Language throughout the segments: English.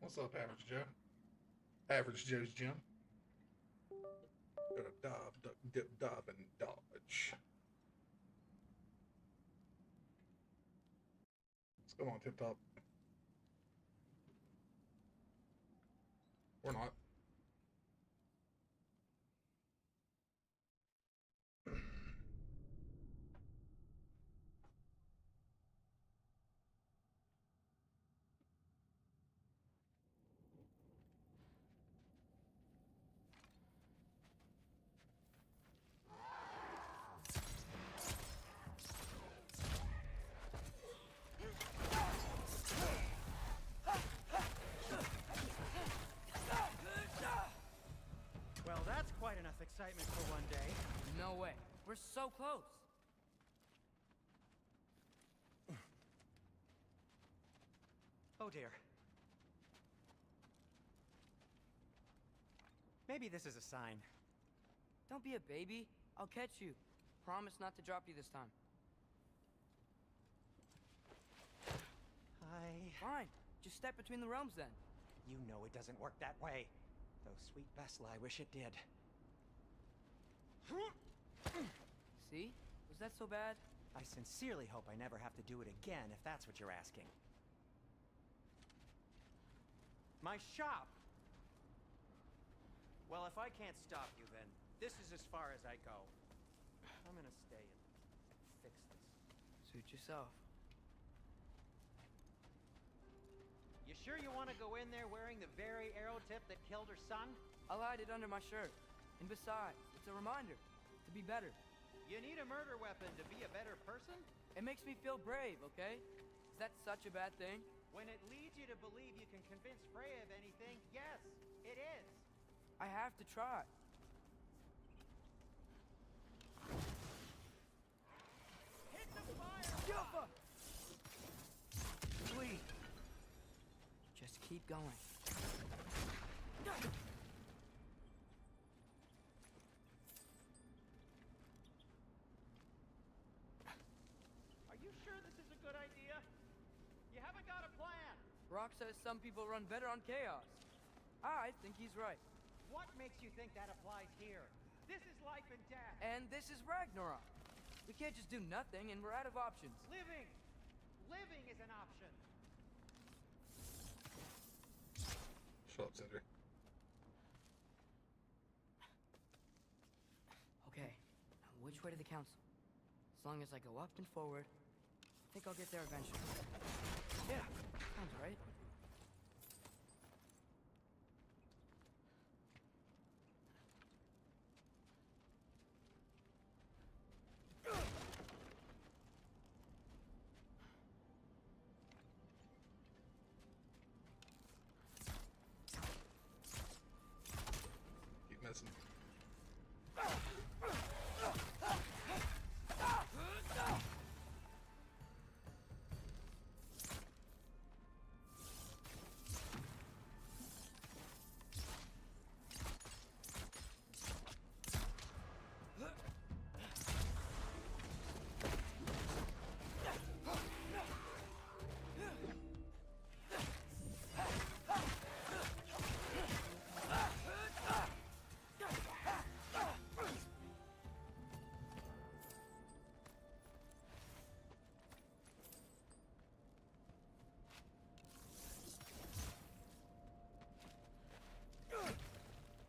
What's up, Average Joe? Average Joe's Gym. Gotta dive, duck, dip, dive, and dodge. Let's go on, Tip Top. Or not. Well, that's quite enough excitement for one day. No way. We're so close. Oh dear. Maybe this is a sign. Don't be a baby. I'll catch you. Promise not to drop you this time. Fine. Just step between the realms then. You know it doesn't work that way. Though sweet Bessel, I wish it did. See? Was that so bad? I sincerely hope I never have to do it again, if that's what you're asking. My shop! Well, if I can't stop you, then this is as far as I go. I'm gonna stay and fix this. Suit yourself. You sure you want to go in there wearing the very arrow tip that killed her son? I'll hide it under my shirt. And besides, it's a reminder to be better. You need a murder weapon to be a better person? It makes me feel brave, okay? Is that such a bad thing? When it leads you to believe you can convince Freya of anything, yes, it is. I have to try. Hit the fire! Yuffa! Please. Just keep going. Are you sure this is a good idea? You haven't got a plan. Rock says some people run better on chaos. I think he's right. What makes you think that applies here? This is life and death. And this is Ragnarok. We can't just do nothing, and we're out of options. Living! Living is an option. Shut up, Cinder. Okay, now which way to the council? As long as I go up and forward, I think I'll get there eventually. Yeah, sounds right. Keep missing.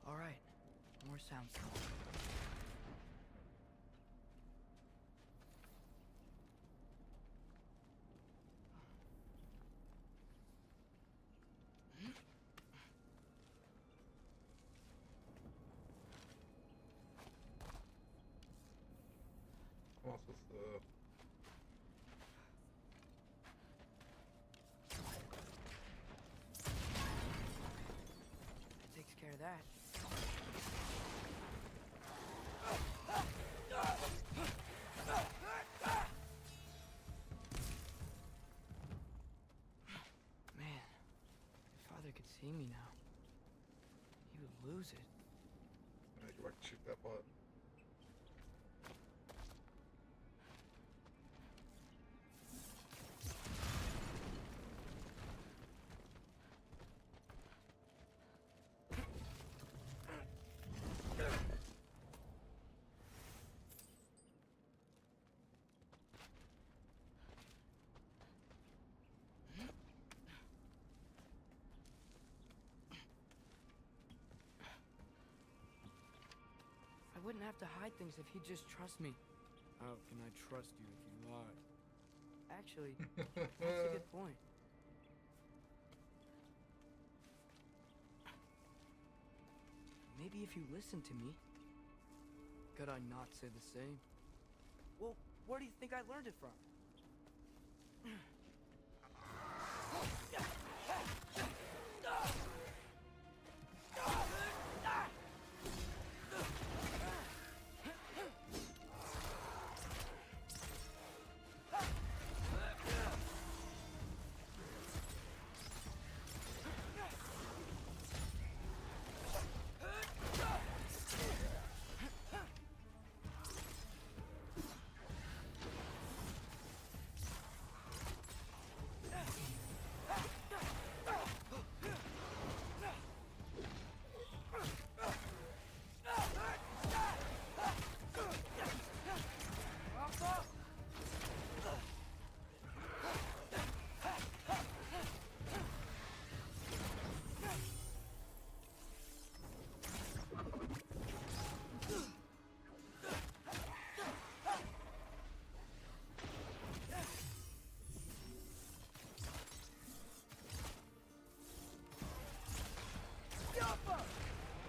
All right, more sounds. What's this? That takes care of that. Man, if Father could see me now, he would lose it. Yeah, you like to shoot that butt. have to hide things if he'd just trust me. How can I trust you if you lie? Actually, that's a good point. Maybe if you listen to me. Could I not say the same? Well, where do you think I learned it from?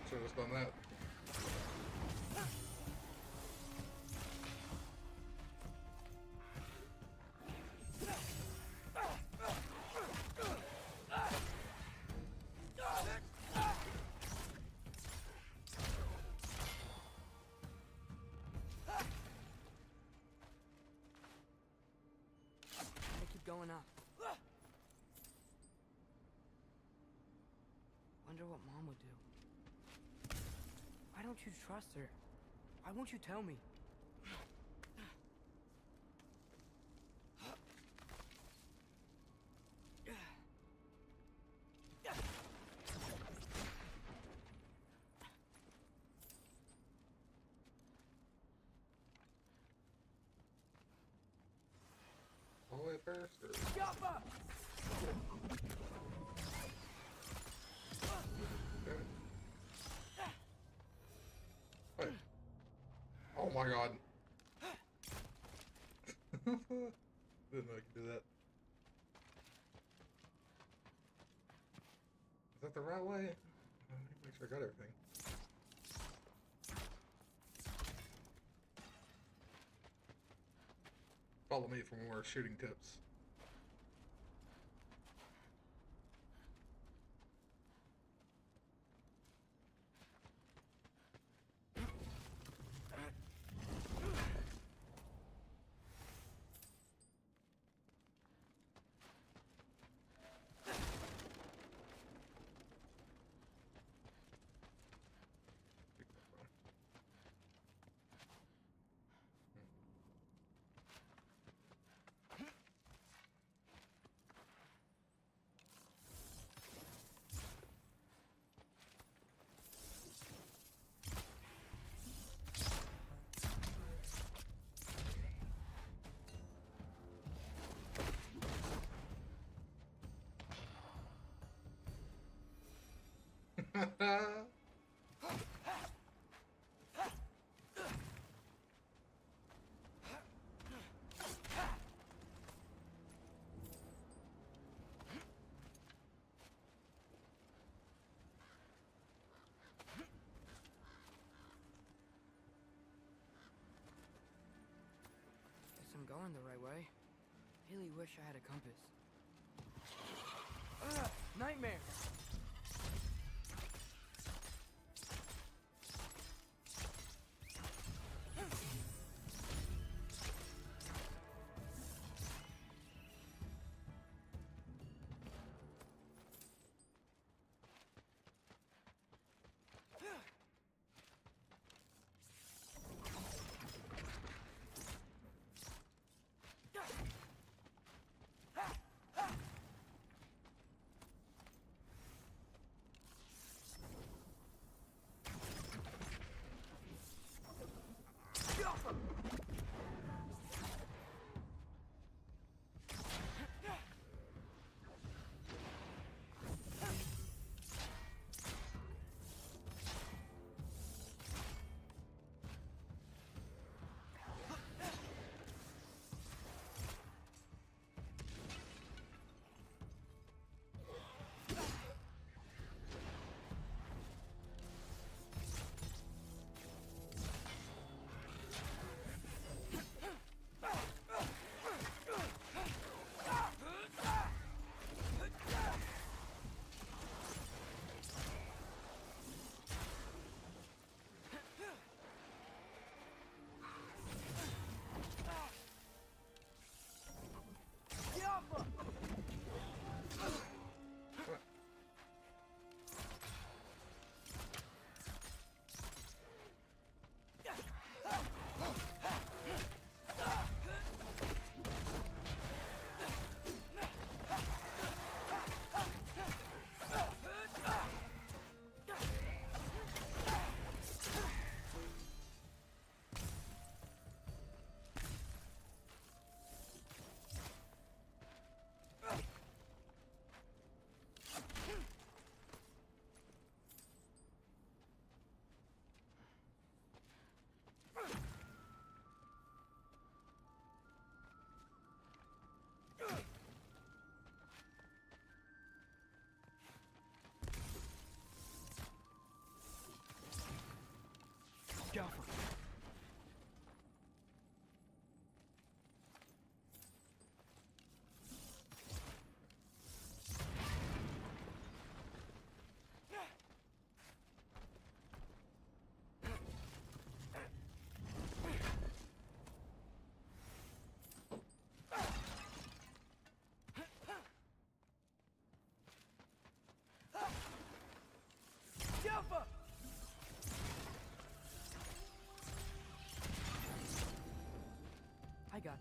Should've just done that. Gotta keep going up. Wonder what Mom would do. Why don't you trust her? Why won't you tell me? All the way first? Or... Yappa! Okay. Wait. Oh my god. Didn't know I could do that. Is that the right way? I need to make sure I got everything. Follow me for more shooting tips. Guess I'm going the right way. Really wish I had a compass. Nightmare!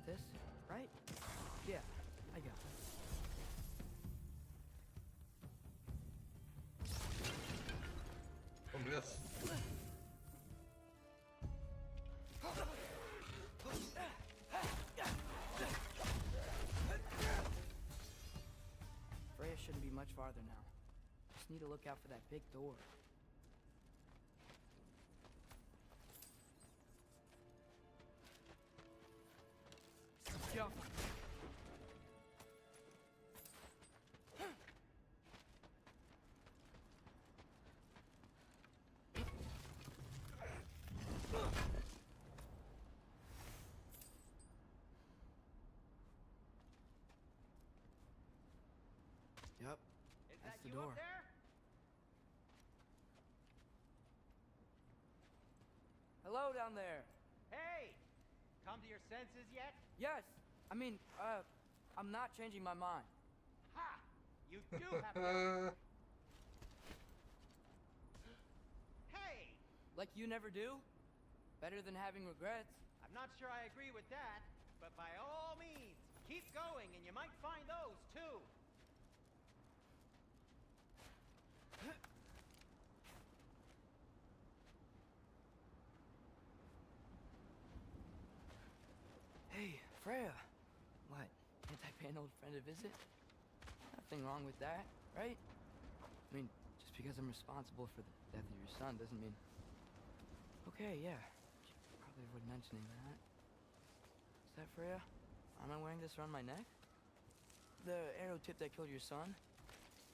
this, right? Yeah, I got it. Oh, miss. Freya shouldn't be much farther now. Just need to look out for that big door. Jump. Yep, Is that's that the you door. up there? Hello down there. Hey! Come to your senses yet? Yes, I mean, I'm not changing my mind. Ha! You do have to. Hey! Like you never do? Better than having regrets. I'm not sure I agree with that, but by all means, keep going and you might find those too. Hey, Freya. What? Can't I pay an old friend a visit? Nothing wrong with that, right? I mean, just because I'm responsible for the death of your son doesn't mean... Okay, yeah. Should probably avoid mentioning that. Is that Freya? Am I wearing this around my neck? The arrow tip that killed your son?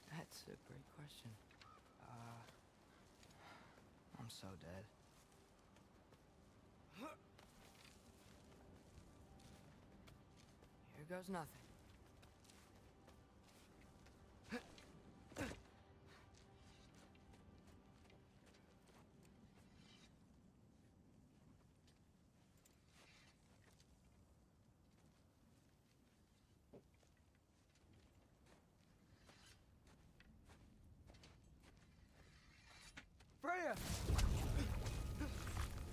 That's a great question. I'm so dead. Here goes nothing. Freya!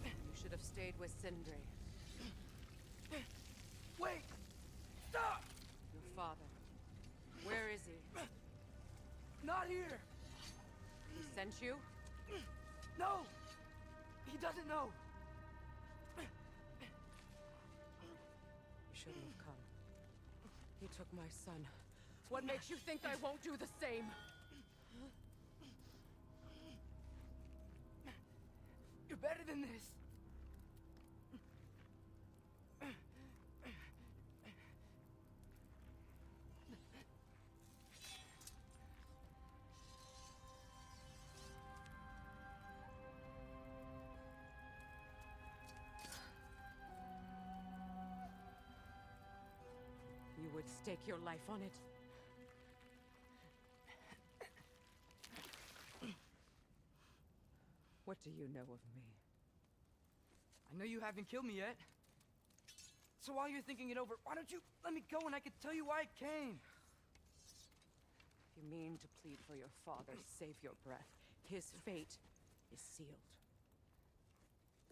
You should have stayed with Sindri. Wait! Stop! Your father. Where is he? Not here! He sent you? No! He doesn't know! You shouldn't have come. He took my son. What makes you think I won't do the same? You're better than this! You would stake your life on it. What do you know of me? I know you haven't killed me yet. So while you're thinking it over, why don't you let me go and I can tell you why I came? If you mean to plead for your father, save your breath. His fate is sealed.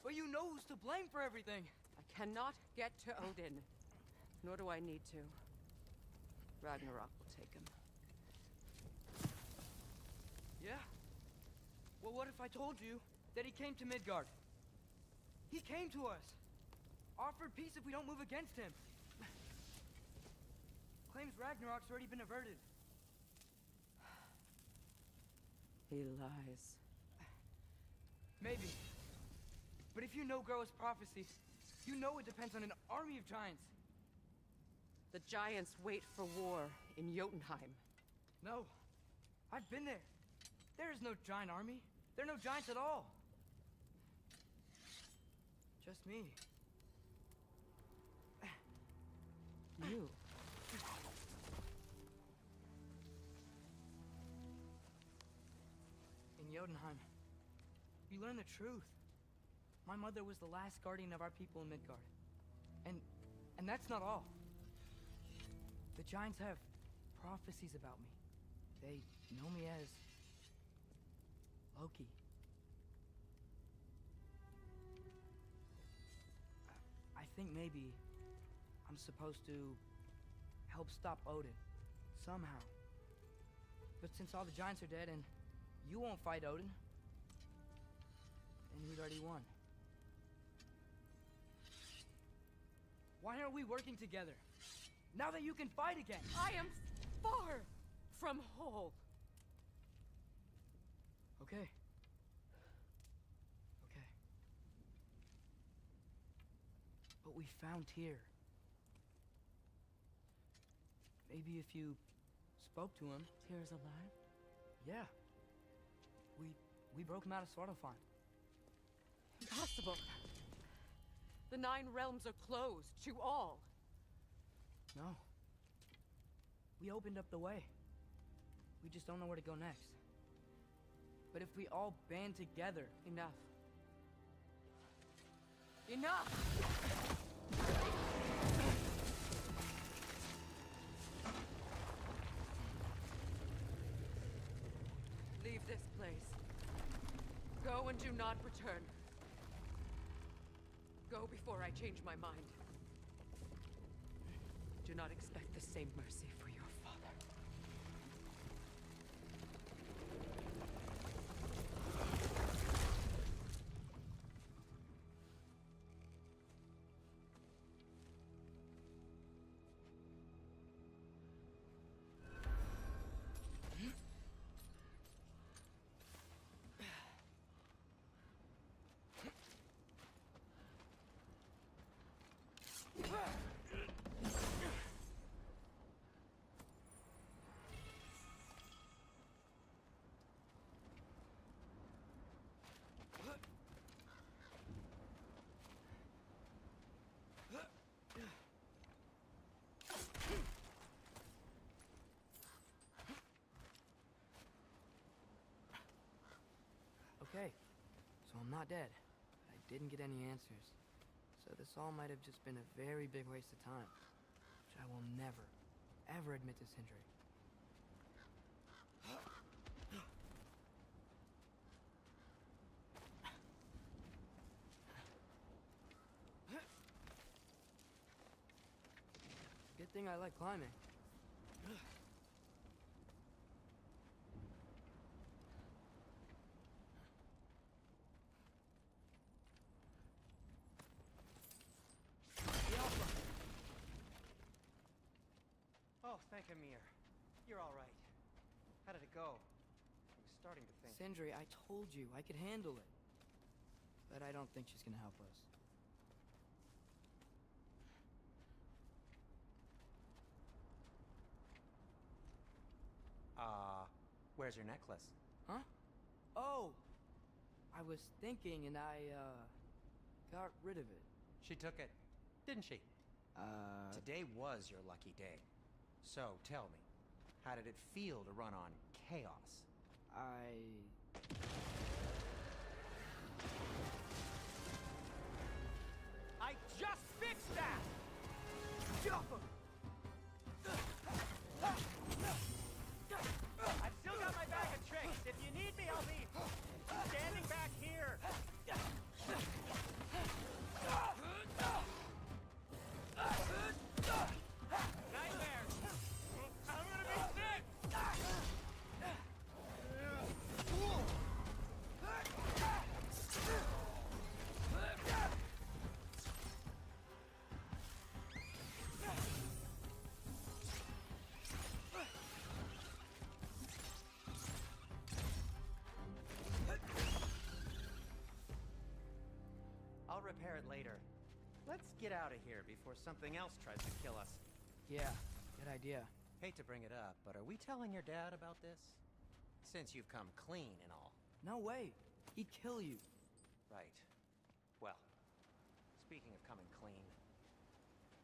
But you know who's to blame for everything. I cannot get to Odin. Nor do I need to. Ragnarok will take him. Yeah? Well, what if I told you that he came to Midgard? He came to us. Offered peace if we don't move against him. Claims Ragnarok's already been averted. He lies. Maybe. But if you know Groa's prophecy, you know it depends on an army of giants. The giants wait for war in Jotunheim. No. I've been there. There is no giant army. There are no giants at all. Just me. You. In Jotunheim, you learn the truth. My mother was the last guardian of our people in Midgard. And that's not all. The giants have prophecies about me. They know me as Loki. I think maybe I'm supposed to help stop Odin, somehow. But since all the giants are dead and you won't fight Odin, then he'd already won. Why aren't we working together? Now that you can fight again! I am far from whole. Okay. Okay. But we found Tyr. Maybe if you spoke to him. Tyr's alive? Yeah. We broke him out of Svartalfheim. Impossible. The 9 realms are closed to all. No. We opened up the way. We just don't know where to go next. But if we all band together... Enough. Enough! Leave this place. Go and do not return. Go before I change my mind. Do not expect the same mercy for your father. Okay, so I'm not dead. I didn't get any answers. So this all might have just been a very big waste of time. Which I will never, ever admit to Sindri. Good thing I like climbing. Oh, thank Amir. You're all right. How did it go? I was starting to think. Sindri, I told you I could handle it. But I don't think she's gonna help us. Where's your necklace? Huh? Oh! I was thinking and I, got rid of it. She took it, didn't she? Today was your lucky day. So, tell me, how did it feel to run on chaos? I just fixed that! I've still got my bag of tricks. If you need me, I'll be standing back here. Nightmares! I'm gonna be sick! I'll repair it later. Let's get out of here before something else tries to kill us. Yeah, good idea. Hate to bring it up, but are we telling your dad about this? Since you've come clean and all. No way. He'd kill you. Right. Well, speaking of coming clean,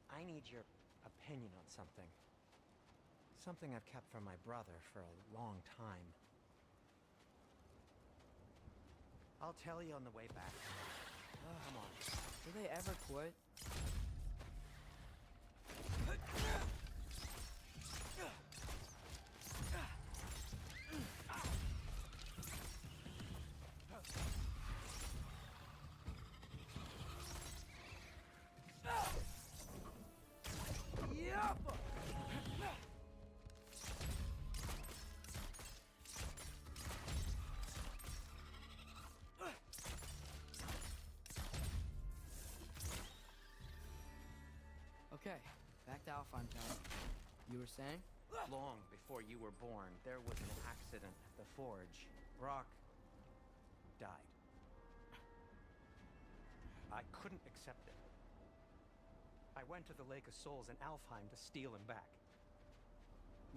I need your opinion on something. Something I've kept from my brother for a long time. I'll tell you on the way back. Come on. Do they ever quit? to Alfheim Tower. You were saying? Long before you were born, there was an accident at the forge. Brock died. I couldn't accept it. I went to the Lake of Souls in Alfheim to steal him back.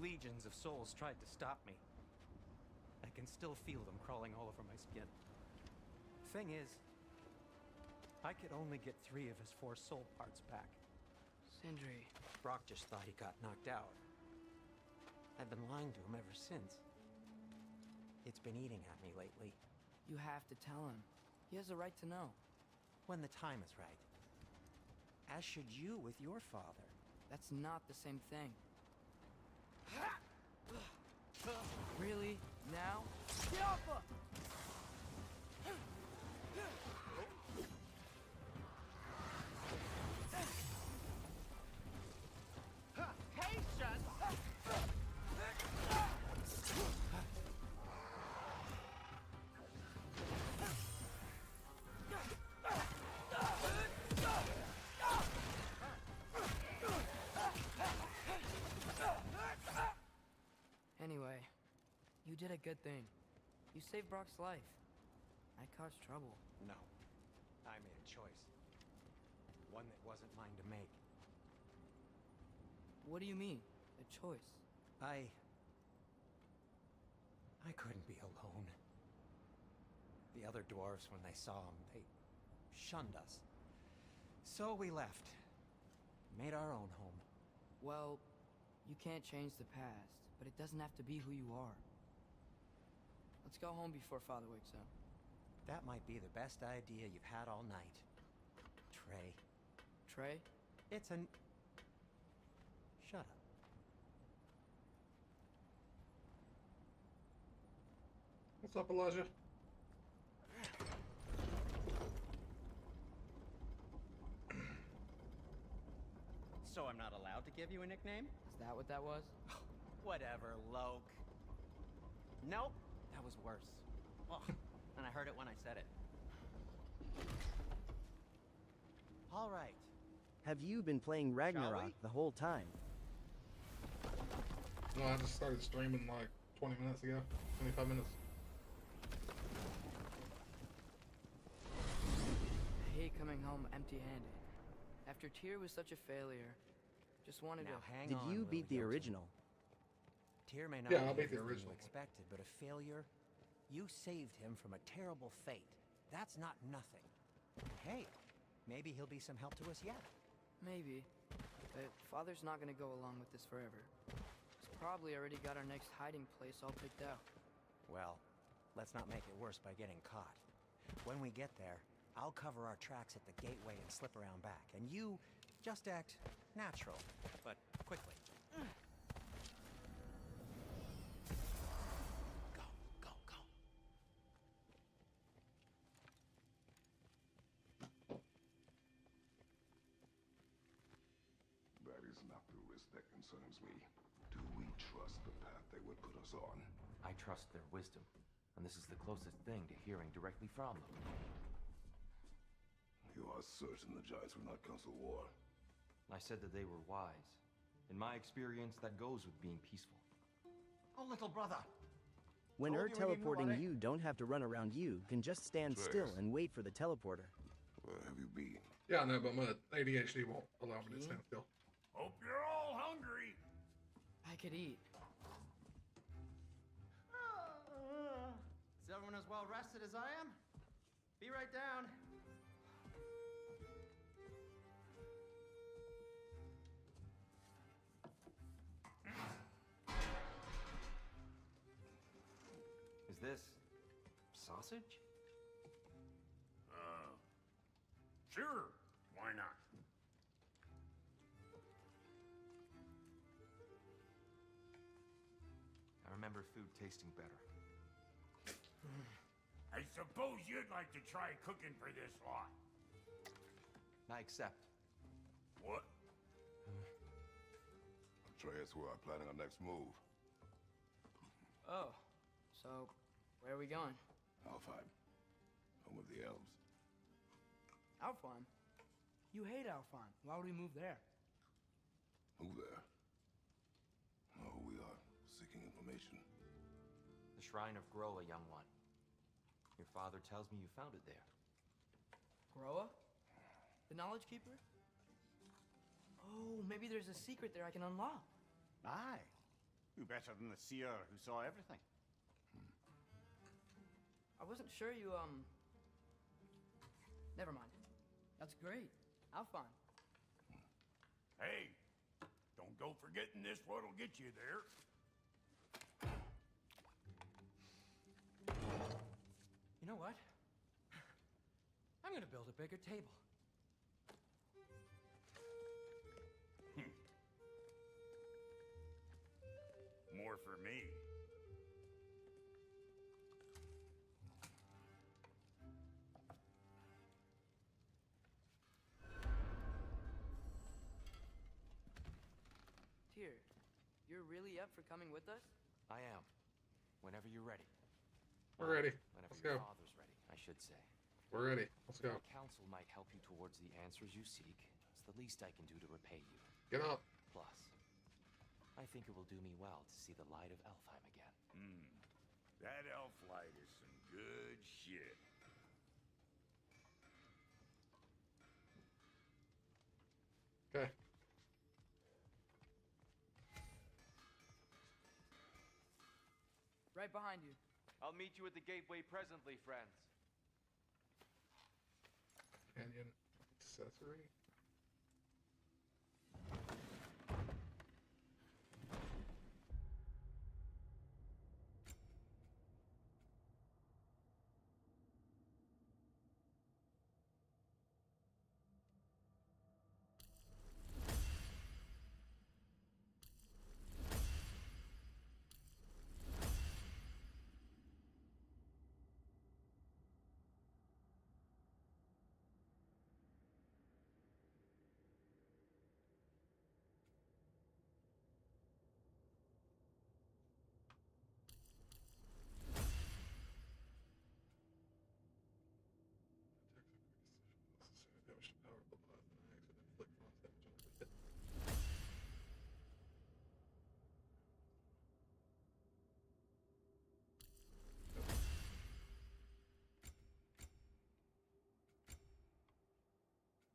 Legions of souls tried to stop me. I can still feel them crawling all over my skin. Thing is, I could only get 3 of his 4 soul parts back. Sindri. Brock just thought he got knocked out. I've been lying to him ever since. It's been eating at me lately. You have to tell him. He has a right to know. When the time is right. As should you with your father. That's not the same thing. Really? Now? Get off her! Anyway, you did a good thing. You saved Brock's life. I caused trouble. No. I made a choice. One that wasn't mine to make. What do you mean? A choice? I couldn't be alone. The other dwarves, when they saw him, they shunned us. So we left. Made our own home. Well, you can't change the past, but it doesn't have to be who you are. Let's go home before Father wakes up. That might be the best idea you've had all night. Trey. Trey? It's an... Shut up. What's up, Elijah? So I'm not allowed to give you a nickname? Is that what that was? Whatever, Loke. Nope, that was worse. Oh, and I heard it when I said it. All right. Have you been playing Ragnarok we? the whole time? No, I just started streaming like 20 minutes ago. 25 minutes. I hate coming home empty-handed. After Tyr was such a failure, just wanted Now to... hang Did on, you Will beat the Hilton. original? Tyr may not Yeah, I be beat the everything original. you expected, but a failure? You saved him from a terrible fate. That's not nothing. Hey, maybe he'll be some help to us yet. Maybe. But Father's not gonna go along with this forever. He's probably already got our next hiding place all picked out. Well, let's not make it worse by getting caught. When we get there, I'll cover our tracks at the gateway and slip around back, and you just act natural, but quickly. Go, go, go. That is not the risk that concerns me. Do we trust the path they would put us on? I trust their wisdom, and this is the closest thing to hearing directly from them. You are certain the Giants will not counsel war? I said that they were wise. In my experience, that goes with being peaceful. Oh, little brother. When Told her you we need teleporting nobody. you don't have to run around you, can just stand Trace. still and wait for the teleporter. Where have you been? Yeah, I know, but my ADHD won't allow me to stand still. Hope you're all hungry. I could eat. Is everyone as well rested as I am? Be right down. Is this sausage? Sure. Why not? I remember food tasting better. I suppose you'd like to try cooking for this lot. I accept. What? Atreus, we are planning our next move. Oh, so where are we going? Alfheim, home of the elves. Alfheim? You hate Alfheim. Why would we move there? Who there? Oh, we are seeking information. The Shrine of Groa, young one. Your father tells me you found it there. Groa? The Knowledge Keeper? Oh, maybe there's a secret there I can unlock. Aye. Who better than the seer who saw everything? I wasn't sure you, Never mind. That's great. Alphon. Hey, don't go forgetting this what'll get you there. You know what? I'm gonna build a bigger table. More for me. Tyr, you're really up for coming with us? I am. Whenever you're ready. We're ready. Whenever Let's your go. father's ready, I should say. We're ready. Let's go. The council might help you towards the answers you seek. It's the least I can do to repay you. Get up. Plus, I think it will do me well to see the light of Elfheim again. That elf light is some good shit. Okay. Right behind you. I'll meet you at the gateway presently, friends. Companion accessory.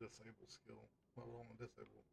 Disable skill. What will I disable?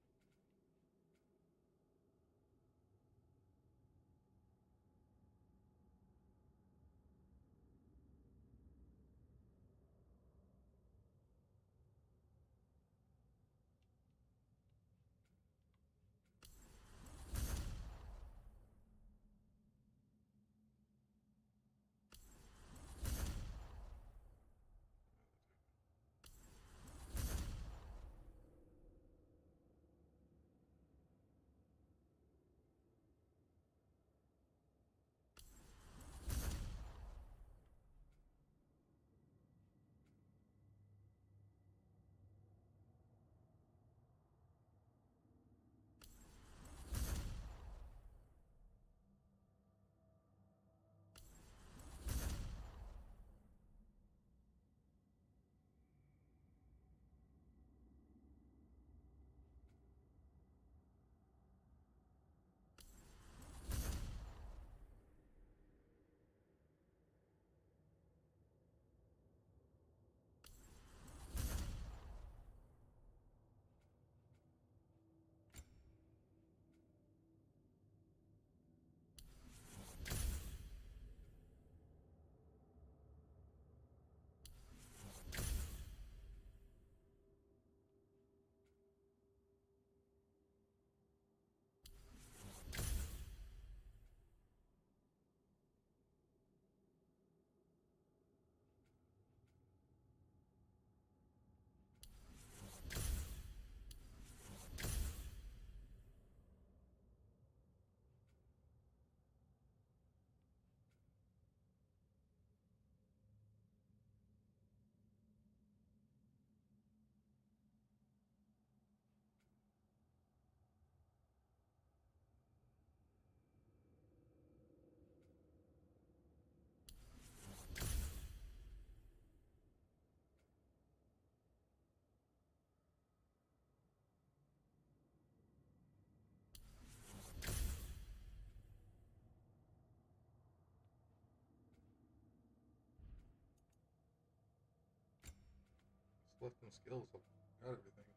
Lifting skills. I've got everything.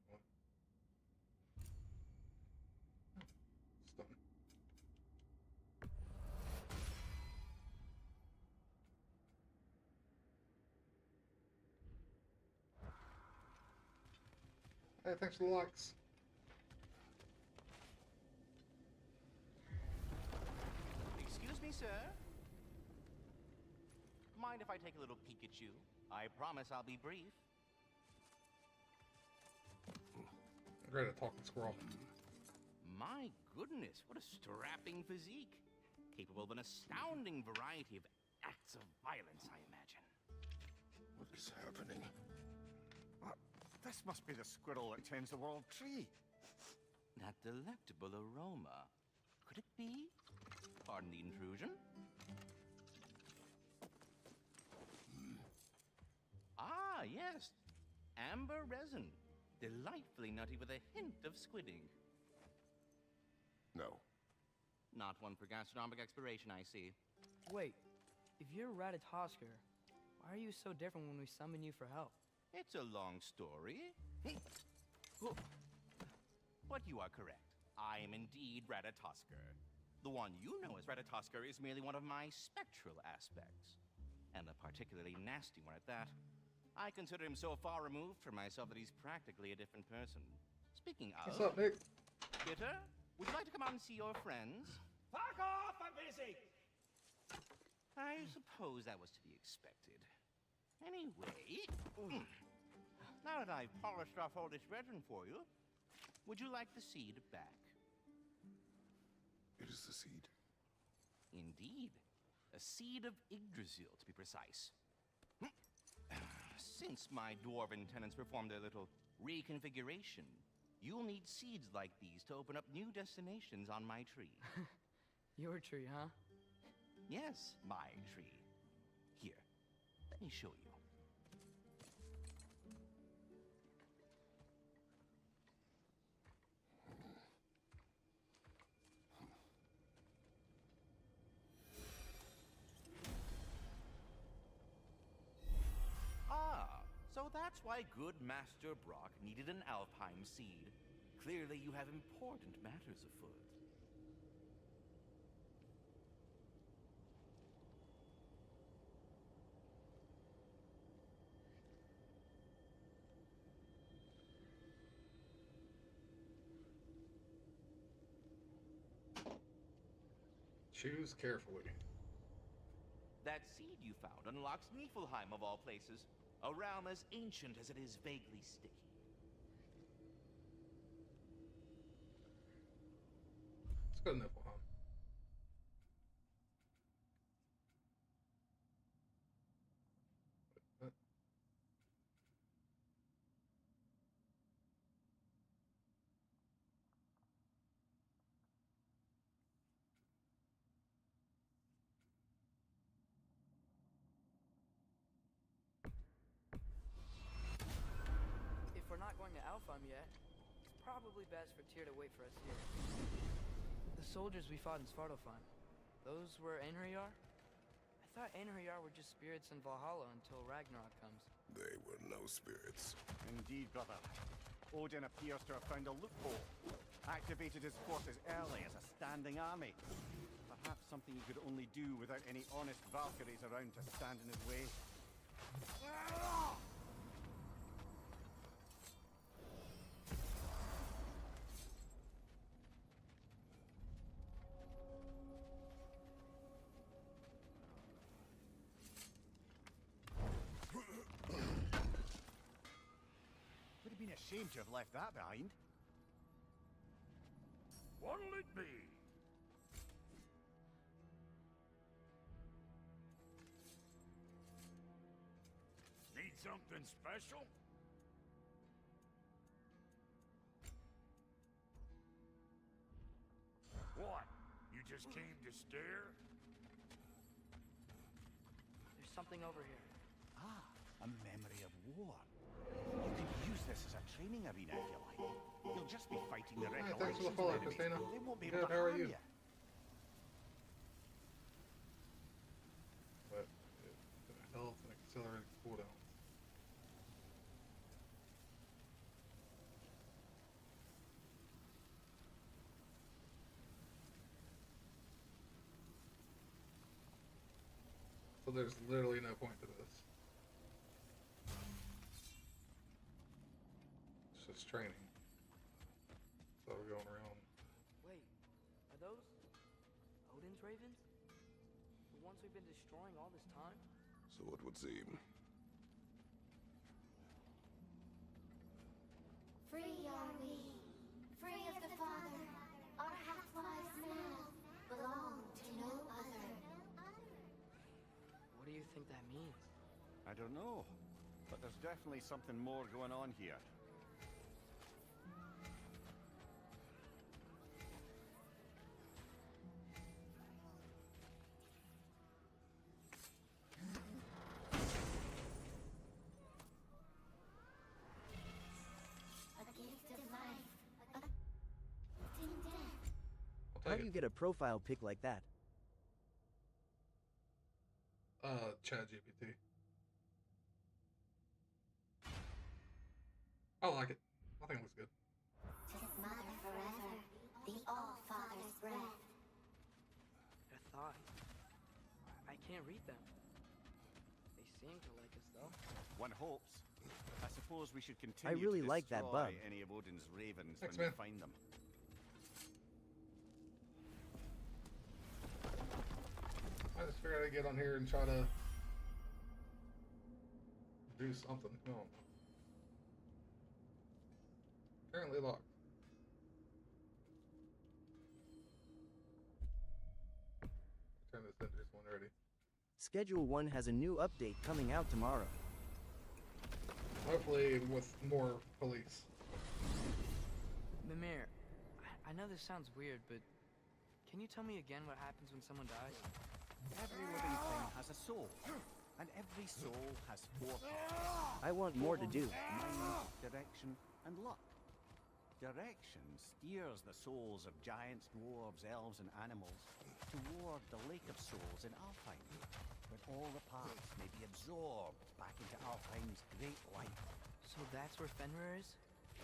What? Stun. Hey, thanks for the likes. Excuse me, sir. Mind if I take a little peek at you? I promise I'll be brief. I'm great at talking squirrel. My goodness, what a strapping physique. Capable of an astounding variety of acts of violence, I imagine. What is happening? This must be the squirrel that tends the World Tree. That delectable aroma. Could it be? Pardon the intrusion. Ah, yes. Amber resin. Delightfully nutty with a hint of squidding. No. Not one for gastronomic exploration, I see. Wait, if you're Ratatoskr, why are you so different when we summon you for help? It's a long story. But you are correct. I am indeed Ratatoskr. The one you know as Ratatoskr is merely one of my spectral aspects. And a particularly nasty one at that. I consider him so far removed from myself that he's practically a different person. Speaking of... What's up, Nick? Bitter, would you like to come out and see your friends? Fuck off! I'm busy! I suppose that was to be expected. Anyway, now that I've polished off all this resin for you, would you like the seed back? It is the seed. Indeed. A seed of Yggdrasil, to be precise. Since my dwarven tenants performed their little reconfiguration, you'll need seeds like these to open up new destinations on my tree. Your tree, huh? Yes, my tree. Here, let me show you. Ah, so that's why good Master Brock needed an Alfheim seed. Clearly you have important matters afoot. Choose carefully. That seed you found unlocks Niflheim of all places, a realm as ancient as it is vaguely sticky. Let's go to Niflheim. What? If we're not going to Alfheim yet, it's probably best for Tyr to wait for us here. The soldiers we fought in Svartalfheim, those were Einherjar? I thought Einherjar were just spirits in Valhalla until Ragnarok comes. They were no spirits. Indeed, brother. Odin appears to have found a loophole. Activated his forces early as a standing army. Perhaps something he could only do without any honest Valkyries around to stand in his way. Would have been a shame to have left that behind. What'll it be? Need something special? What? You just came to stare? There's something over here. Ah, a memory of war. You could use this as a training arena if you like. You'll just be fighting the Hey, thanks for the recollections follow, of enemies. Christina. They won't be Good, able to how are harm you? you. But health and accelerated cooldown. So there's literally no point to this. It's just training. So we're going around. Wait, are those Odin's ravens? The ones we've been destroying all this time? So it would seem. Free are we, free of the Father. Our half-lives now belong to no other. What do you think that means? I don't know, but there's definitely something more going on here. A gift of life, a gift in death. How do you get a profile pic like that? ChatGPT. I like it. I think it looks good. Tis mother forever, the All-Father's breath. Their thighs. I can't read them. They seem to like us, though. One hopes. I suppose we should continue really to like that destroy bug. any of Odin's ravens Thanks, when man. we find them. I just figured I'd get on here and try to do something. No. Apparently locked. Turn this into just one ready. Schedule 1 has a new update coming out tomorrow. Hopefully with more police. Mimir, I know this sounds weird, but can you tell me again what happens when someone dies? Every living thing has a soul, and every soul has 4 parts. I want more to do. Mind, direction, and luck. Direction steers the souls of giants, dwarves, elves, and animals toward the Lake of Souls in Alfheim, where all the parts may be absorbed back into Alfheim's great light. So that's where Fenrir is?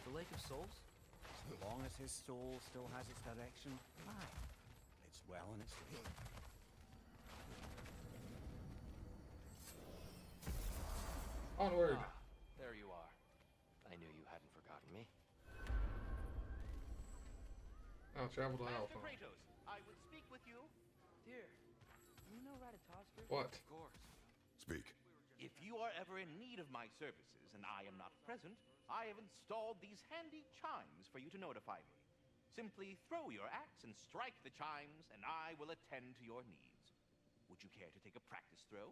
The Lake of Souls? So long as his soul still has its direction, aye, it's well on its way. Onward! There you are. I knew you hadn't forgotten me. I'll travel to Master Alpha. Kratos, I would speak with you. Dear, do you know Ratatoskr? What? Of course. Speak. If you are ever in need of my services and I am not present, I have installed these handy chimes for you to notify me. Simply throw your axe and strike the chimes, and I will attend to your needs. Would you care to take a practice throw?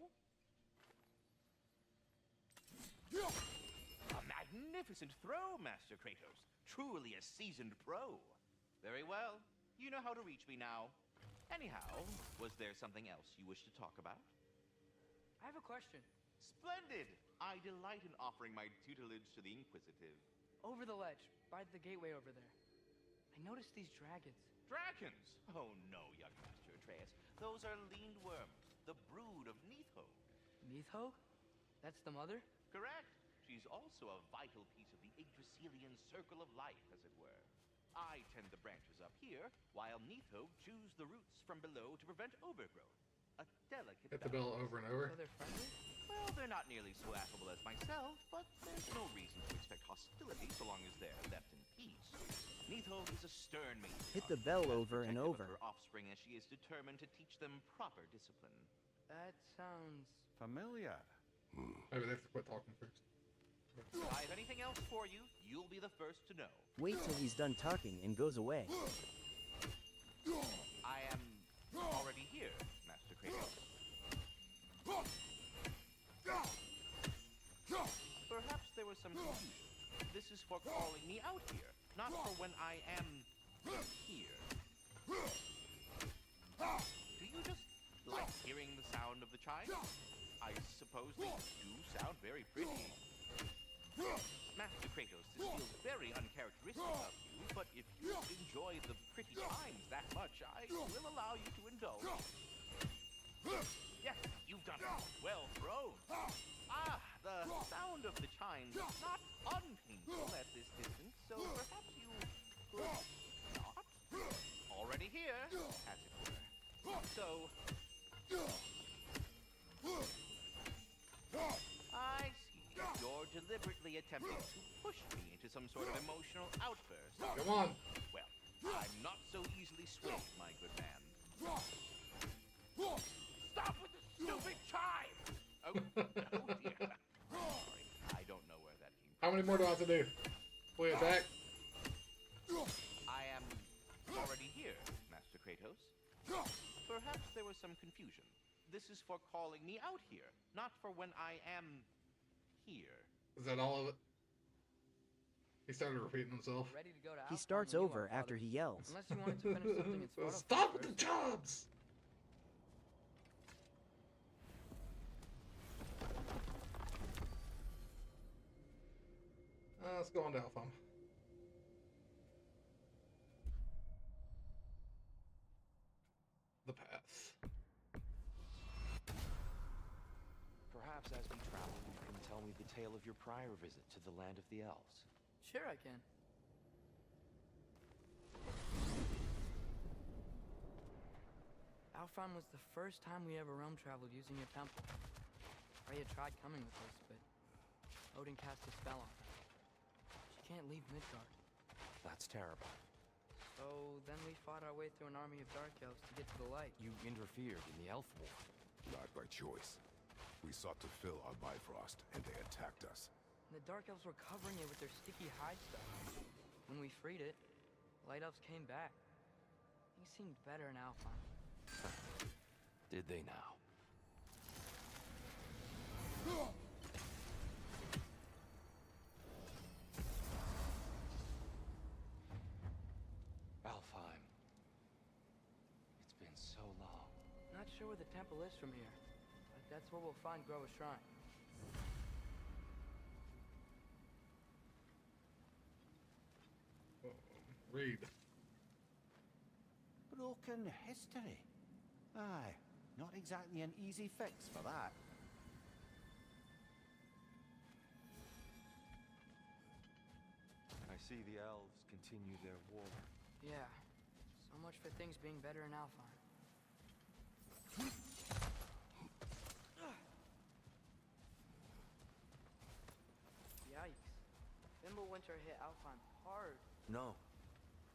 A magnificent throw, Master Kratos. Truly a seasoned pro. Very well. You know how to reach me now. Anyhow, was there something else you wish to talk about? I have a question. Splendid! I delight in offering my tutelage to the inquisitive. Over the ledge, by the gateway over there. I noticed these dragons. Dragons? Oh no, young Master Atreus. Those are Lindworm, the brood of Neitho. Neitho? That's the mother? Correct. She's also a vital piece of the Yggdrasilian circle of life, as it were. I tend the branches up here, while Neitho chews the roots from below to prevent overgrowth. A delicate Hit the bell balance. over and over. So they're friendly? Well, they're not nearly so affable as myself, but there's no reason to expect hostility so long as they're left in peace. Neitho is a stern matriarch. Hit the bell as over and protective of over. her offspring as she is determined to teach them proper discipline. That sounds... Familiar. Maybe they have to quit talking first. If I have anything else for you, you'll be the first to know. Wait till he's done talking and goes away. I am already here, Master Kratos. Perhaps there was some confusion. This is for calling me out here, not for when I am here. Do you just like hearing the sound of the chime? I suppose they do sound very pretty. Master Kratos, this feels very uncharacteristic of you, but if you enjoy the pretty chimes that much, I will allow you to indulge. Yes, you've done it. Well thrown. Ah, the sound of the chimes is not unpainful at this distance, so perhaps you could not? Already here, as it were. So, attempting to push me into some sort of emotional outburst. Come on. Well, I'm not so easily swayed, my good man. Stop with the stupid chime! Oh, oh dear. Sorry, I don't know where that came from. How many more do I have to do? Will you attack? I am already here, Master Kratos. Perhaps there was some confusion. This is for calling me out here, not for when I am here. Is that all of it? He started repeating himself. Ready to go to He Alpine starts when you over are, after Father. he yells. Unless you wanted to finish something in Sparta. Stop with the jobs! Let's go on to Alfheim. The path. Perhaps as we travel, you can tell me the tale of your prior visit to the land of the elves. Sure, I can. Alfheim was the first time we ever realm traveled using a temple. Freya tried coming with us, but Odin cast a spell on her. She can't leave Midgard. That's terrible. So then we fought our way through an army of dark elves to get to the light. You interfered in the elf war. Not by choice. We sought to fill our Bifrost, and they attacked us. And the dark elves were covering it with their sticky hide stuff. When we freed it, the light elves came back. Things seemed better in Alfheim. Did they now? Alfheim. It's been so long. Not sure where the temple is from here, but that's where we'll find Groa's shrine. Read. Broken history. Aye, not exactly an easy fix for that. I see the elves continue their war. Yeah, so much for things being better in Alfheim. Yikes. Fimbulwinter hit Alfheim hard. No.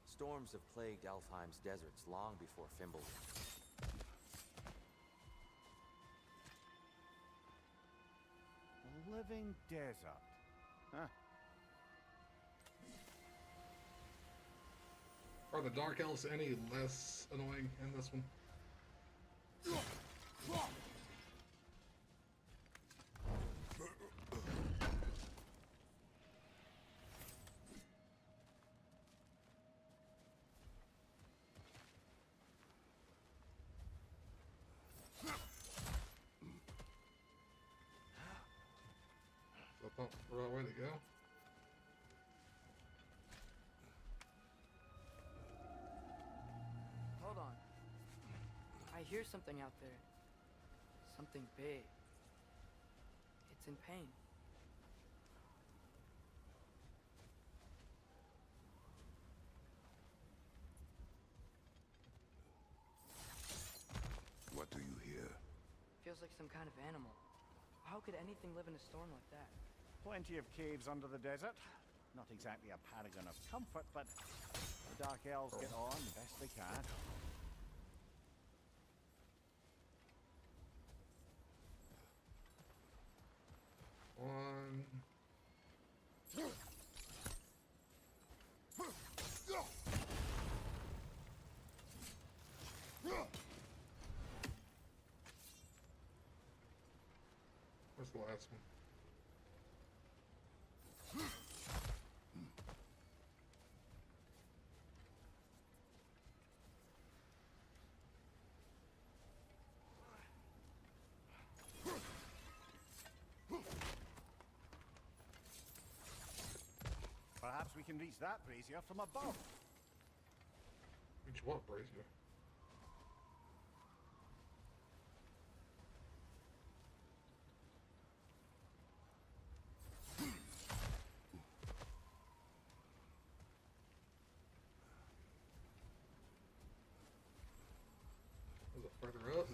Storms have plagued Alfheim's deserts long before Fimbul. A living desert. Huh. Are the Dark Elves any less annoying in this one? Is that the right way to go? Hold on. I hear something out there. Something big. It's in pain. What do you hear? Feels like some kind of animal. How could anything live in a storm like that? Plenty of caves under the desert. Not exactly a paragon of comfort, but the Dark Elves get on the best they can. One. Where's the last one? Perhaps we can reach that brazier from above. Which what, brazier? Was it further up?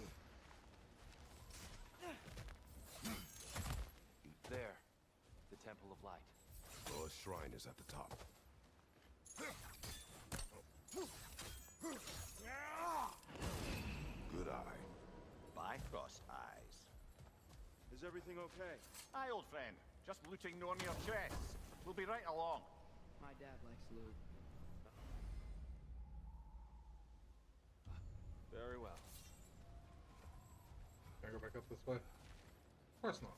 There. The Temple of Light. shrine is at the top. Good eye. Bifrost eyes. Is everything okay? Aye, old friend. Just looting Nornir chests. We'll be right along. My dad likes loot. Very well. Can I go back up this way? Of course not.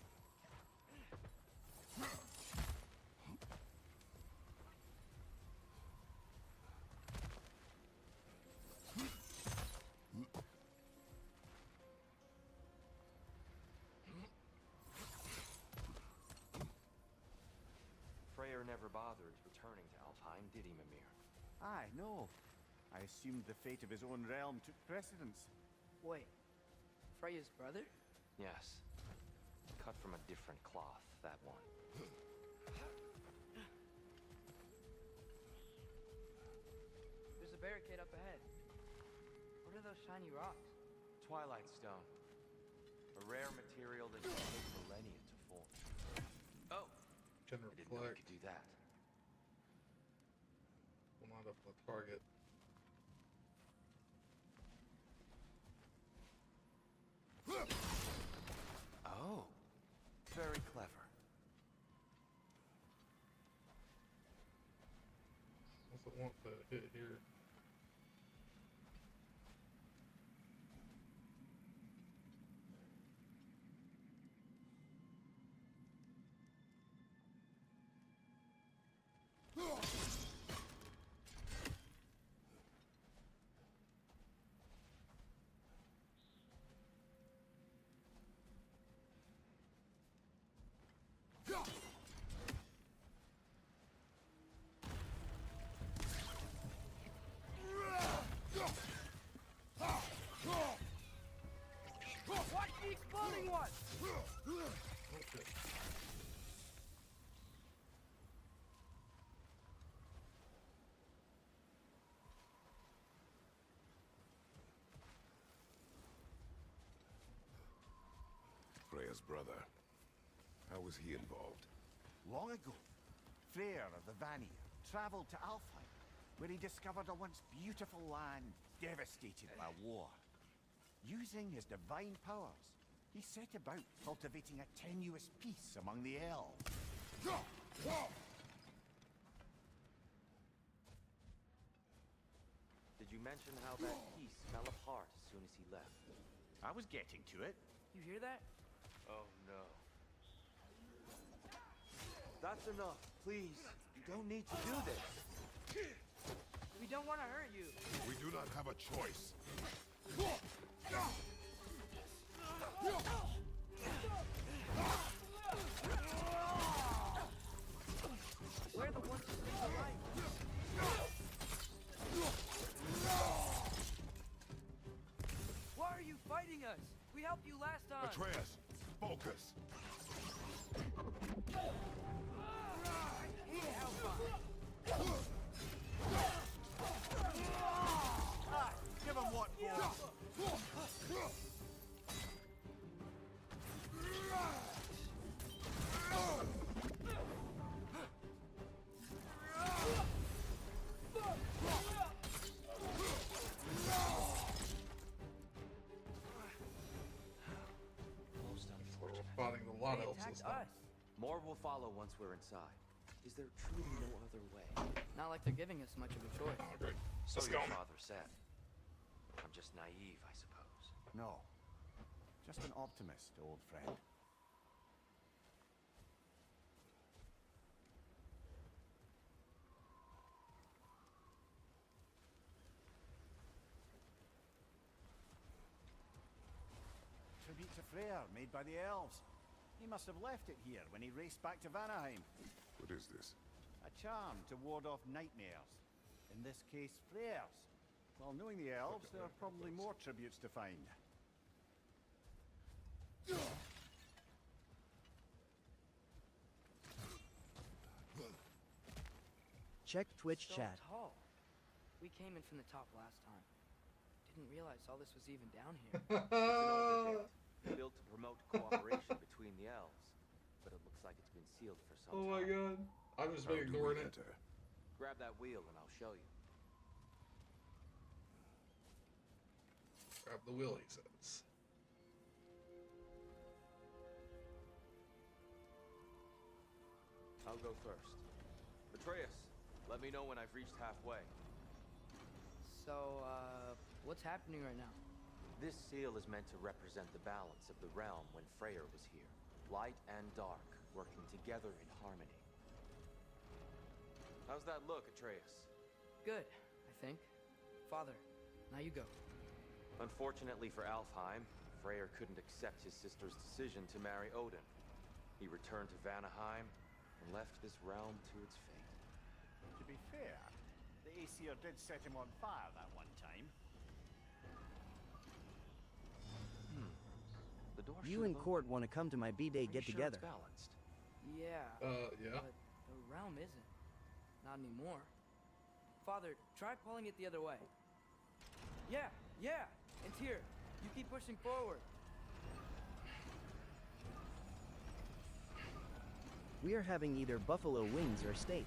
Freyr never bothered returning to Alfheim, did he, Mimir? Aye, no. I assumed the fate of his own realm took precedence. Wait, Freya's brother? Yes. Cut from a different cloth, that one. There's a barricade up ahead. What are those shiny rocks? Twilight Stone. A rare material that can take millennia to form. Oh! Can I didn't know we reflect. could do that. Will not up the target. Oh. Very clever. What's it want to hit here? Watch the exploding one! Okay. Freya's brother. How was he involved? Long ago, Freyr of the Vanir traveled to Alfheim, where he discovered a once beautiful land devastated by war. Using his divine powers, he set about cultivating a tenuous peace among the elves. Did you mention how that piece fell apart as soon as he left? I was getting to it. You hear that? Oh no. That's enough, please. You don't need to do this. We don't want to hurt you. We do not have a choice. We're the ones who take the light. Why are you fighting us? We helped you last time. Atreus, focus. I hate Hellfire. Ah, give him what for. Most unfortunate. Spotting the lot They elves attacked this time. us. More will follow once we're inside. Is there truly no other way? Not like they're giving us much of a choice. Oh, great. So Let's your go. father said. I'm just naive, I suppose. No, just an optimist, old friend. Tribute to Freyr, made by the elves. He must have left it here when he raced back to Vanaheim. What is this? A charm to ward off nightmares. In this case, Freyr's. Well, knowing the elves, there are probably more tributes to find. Check Twitch So chat. tall. We came in from the top last time. Didn't realize all this was even down here. It's an older gate, built to promote cooperation between the elves, but it looks like it's been sealed for some Oh my time. god. I've just How been do we ignoring it. enter? Grab that wheel and I'll show you. Grab the wheel, he says. I'll go first. Atreus, let me know when I've reached halfway. So, what's happening right now? This seal is meant to represent the balance of the realm when Freyr was here. Light and dark, working together in harmony. How's that look, Atreus? Good, I think. Father, now you go. Unfortunately for Alfheim, Freyr couldn't accept his sister's decision to marry Odin. He returned to Vanaheim and left this realm to its fate. To be fair, the Aesir did set him on fire that one time. The door You and Court want to come to my B-Day get-together. Balanced. Yeah. Yeah. But the realm isn't. Not anymore. Father, try pulling it the other way. Yeah, yeah! And here, you keep pushing forward. We are having either buffalo wings or steak.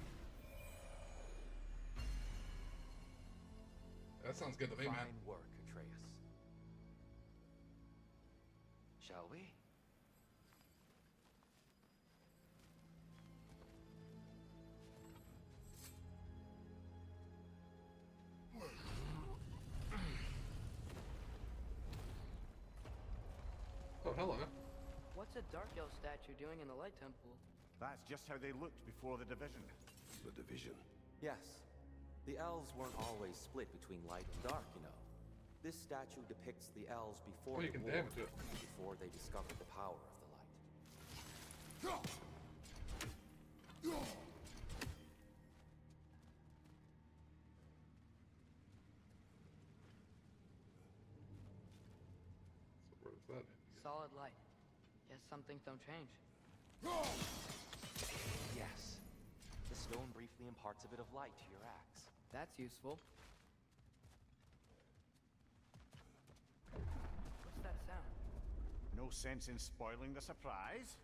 That sounds good to me, man. Fine work, Atreus. Shall we? Oh, hello. What's a Dark Elf statue doing in the Light Temple? That's just how they looked before the division. The division. Yes. The elves weren't always split between light and dark, you know. This statue depicts the elves before Oh, you the can war, damage it. before they discovered the power of the light. So where's that? Solid light. Guess some things don't change. Yes. The stone briefly imparts a bit of light to your axe. That's useful. What's that sound? No sense in spoiling the surprise.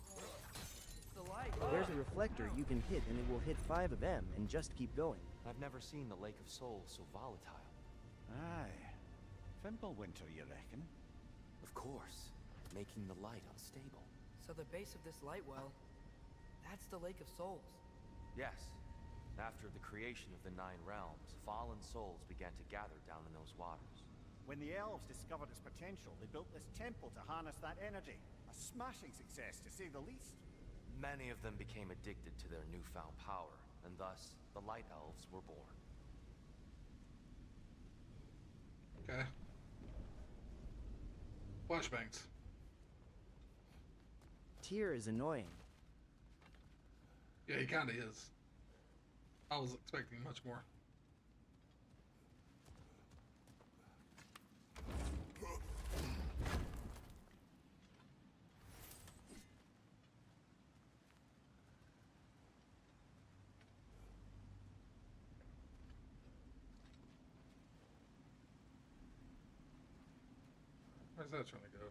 It's the light. There's a reflector you can hit and it will hit 5 of them and just keep going. I've never seen the Lake of Souls so volatile. Aye. Fimbulwinter, you reckon? Of course, making the light unstable. So the base of this light well, that's the Lake of Souls. Yes. After the creation of the Nine Realms, fallen souls began to gather down in those waters. When the elves discovered its potential, they built this temple to harness that energy. A smashing success, to say the least. Many of them became addicted to their newfound power, and thus, the Light Elves were born. Okay. Flashbangs. Tyr is annoying. Yeah, he kinda is. I was expecting much more. Where's that trying to go?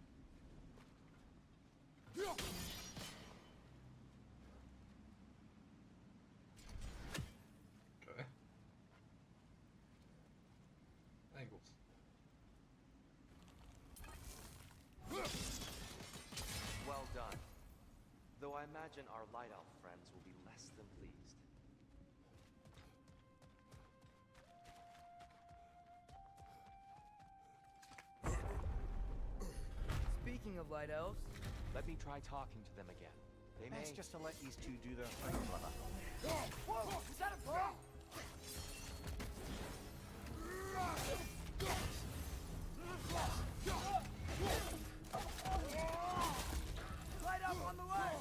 Okay. Angles. Well done. Though I imagine our Light Elf friends will be less than pleased. Speaking of light elves, let me try talking to them again. They may... Best just to let these two do their thing, brother. whoa! Is that a bug? Light up on the way!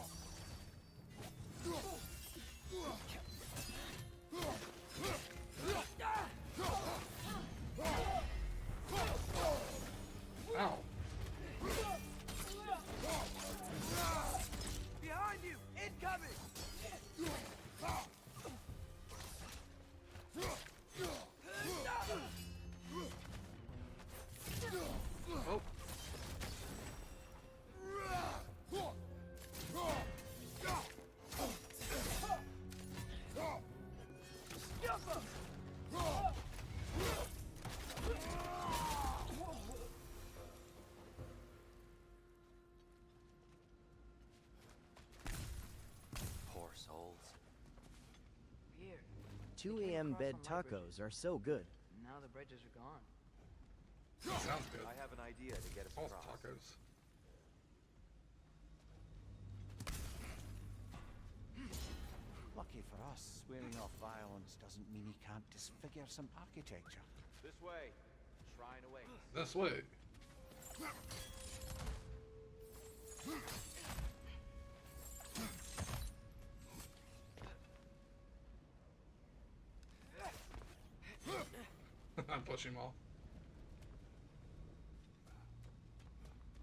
Ow. Behind you! Incoming! 2 a.m. bed tacos are so good. Now the bridges are gone. Sounds good. I have an idea to get us All across. tacos. Lucky for us, swearing off violence doesn't mean he can't disfigure some architecture. This way. Shrine awaits. This way. I'm pushing him off.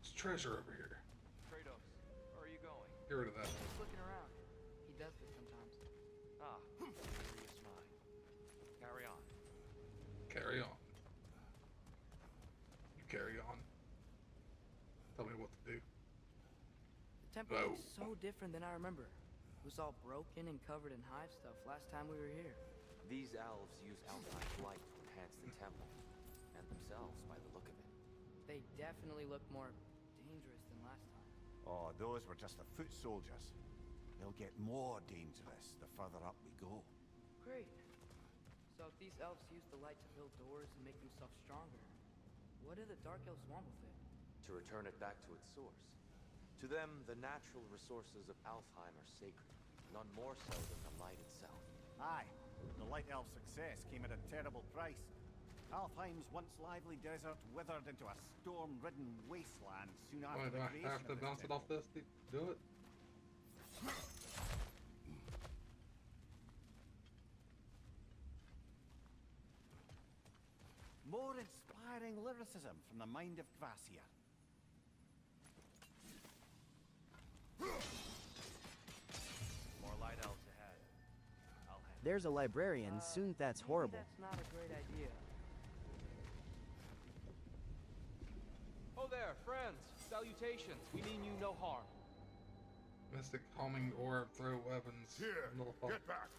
There's treasure over here. Kratos, where are you going? Get rid of that. Just looking around. He does this sometimes. Ah, curious mind. Carry on. Carry on. You carry on. Tell me what to do. The temple looks so different than I remember. It was all broken and covered in hive stuff last time we were here. These elves use Alphine's light to enhance the temple, and themselves by the look of it. They definitely look more dangerous than last time. Oh, those were just the foot soldiers. They'll get more dangerous the further up we go. Great. So if these elves use the light to build doors and make themselves stronger, what do the Dark Elves want with it? To return it back to its source. To them, the natural resources of Alfheim are sacred, none more so than the light itself. Aye, the Light Elf success came at a terrible price. Alfheim's once lively desert withered into a storm-ridden wasteland soon after Why the do I creation have to of this bounce it temple. off this to do it? More inspiring lyricism from the mind of Kvasir. More light elves ahead. I'll head. There's a librarian, soon that's horrible. That's not a great idea. Oh there, friends. Salutations. We mean you no harm. Mystic homing orb, throw weapons. Here, Little fuck. get back.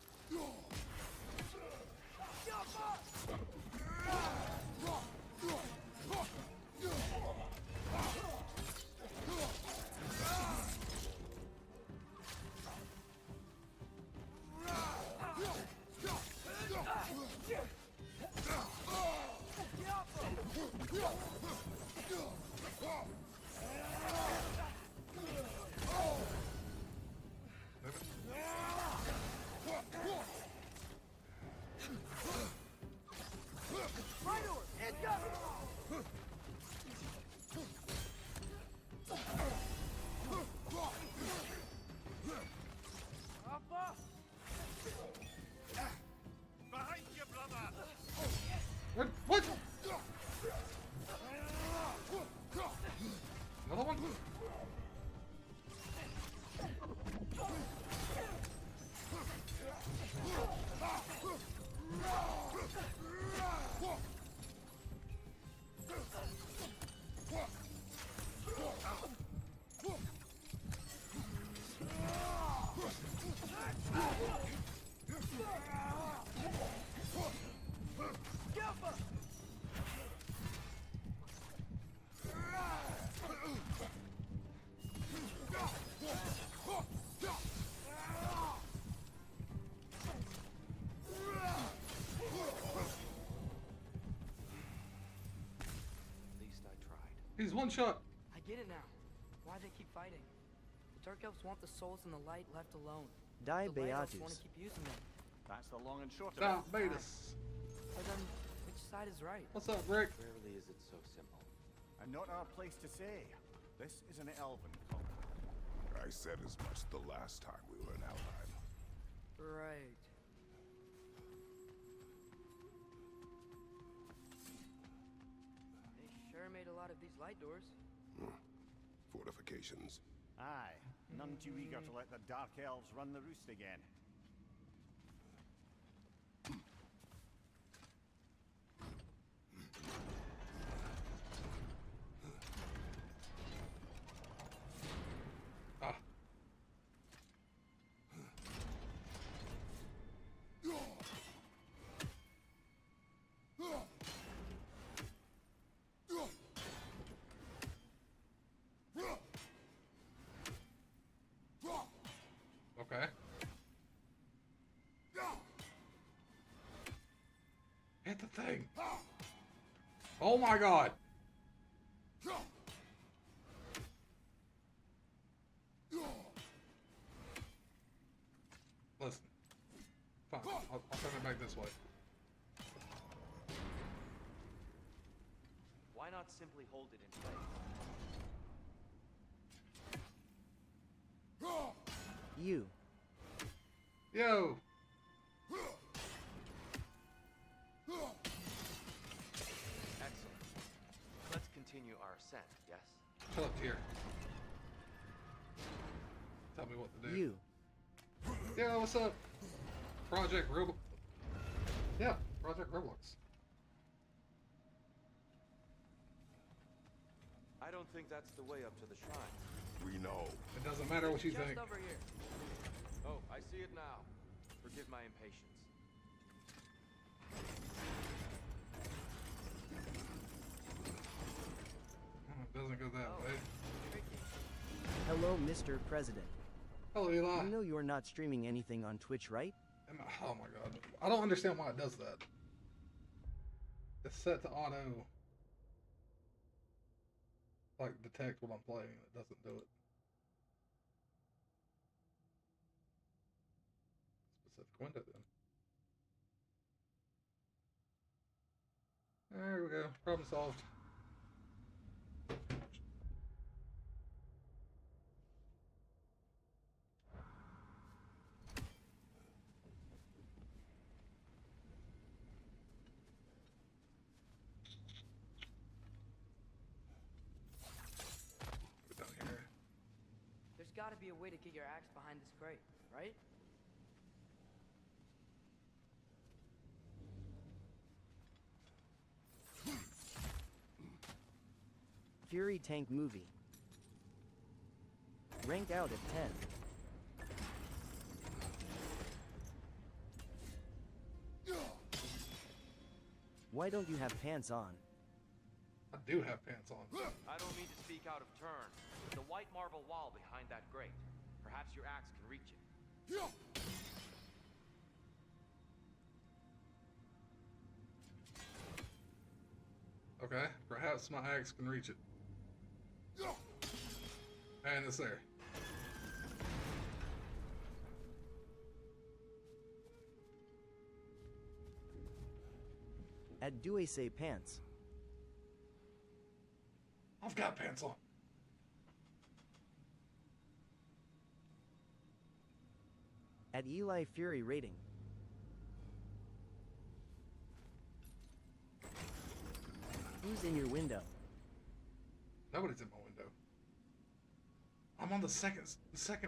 Behind you, brother. What? What? Another one? At least I tried. He's one shot. I get it now. Why they keep fighting? The Dark Elves want the souls in the light left alone. Die The Light Elves Beatus. want to keep using them. That's the long and short of Stop, it. Beatus. But then, which side is right? What's up, Rick? Rarely is it so simple. And not our place to say. This is an elven conflict. I said as much the last time we were in Alfheim. Right. They sure made a lot of these light doors. Fortifications. Aye, none too eager to let the Dark Elves run the roost again. Ah. Okay. Hit the thing. Oh my god. Listen. Fine. I'll turn it back this way. Why not simply hold it in place? You. Yo. Excellent. Let's continue our ascent, yes? Shut up here. Tell me what to do. You. Yeah, what's up? Project Roblox. Yeah, Project Roblox. I don't think that's the way up to the shrine. We know. It doesn't matter what you Just think. over here. Oh, I see it now. Forgive my impatience. It doesn't go that way. Hello, Mr. President. Hello, Eli. You know you're not streaming anything on Twitch, right? Oh my god. I don't understand why it does that. It's set to auto, like, detect what I'm playing. It doesn't do it. Specific window then. There we go. Problem solved. There's gotta be a way to get your axe behind this crate, right? Fury Tank Movie. Ranked out at 10. Why don't you have pants on? I do have pants on. I don't mean to speak out of turn. The white marble wall behind that grate. Perhaps your axe can reach it. Okay, perhaps my axe can reach it. And it's there. At Do I Say Pants. I've got pants on. At Eli Fury Rating. Who's in your window? Nobody's in my window. I'm on the second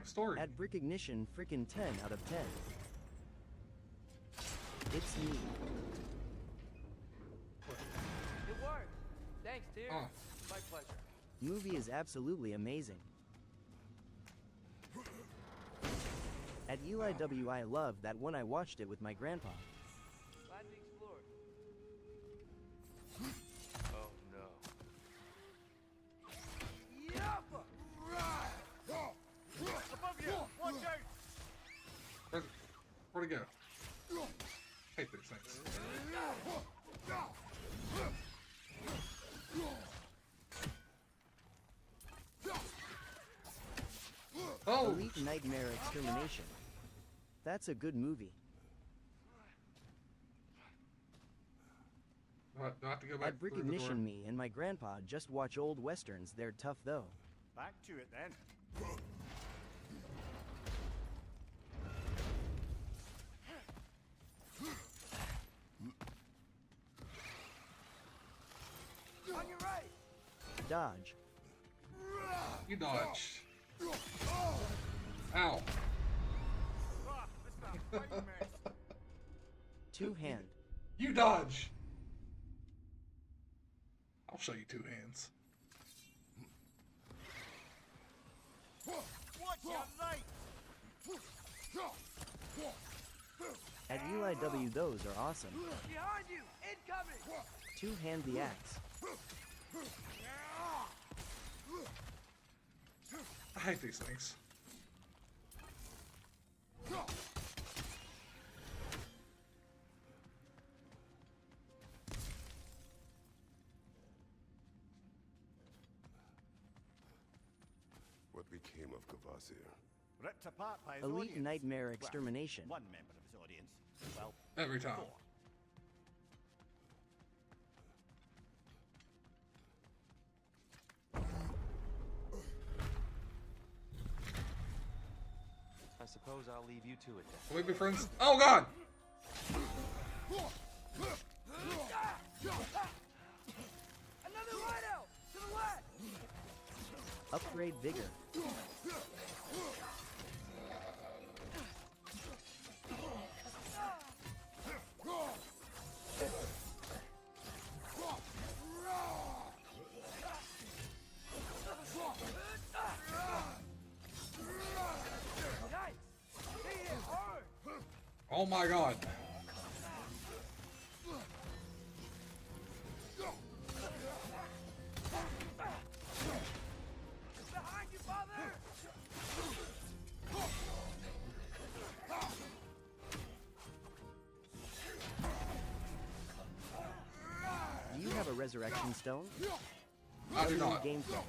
story. At Brick Ignition, frickin' 10 out of 10. It's me. It worked. Thanks, dear. My pleasure. Movie is absolutely amazing. At Eli W, I love that when I watched it with my grandpa. Glad we explored. Oh no. Above you! Watch out! Where'd it go? Hate these things. Oh! Elite Nightmare Extermination. That's a good movie. Do I have to go back At Brick through the door? Ignition, me and my grandpa just watch old westerns. They're tough though. Back to it then. On your right. Dodge. You dodge. Ow. Two hand. You dodge. I'll show you two hands. Watch your light! At Eli W, those are awesome. Behind you! Incoming! Two hand the axe. I hate these things. became of Kvasir? Ripped apart by his Elite audience. Nightmare Well, Extermination. one member of his audience. Well, Every time. 4. I suppose I'll leave you to it then. Can we be friends? Oh God! Another hideout! To the left! Upgrade Vigor. Oh my God! Behind you, father! Do you have a resurrection stone? I do not. Gameplay.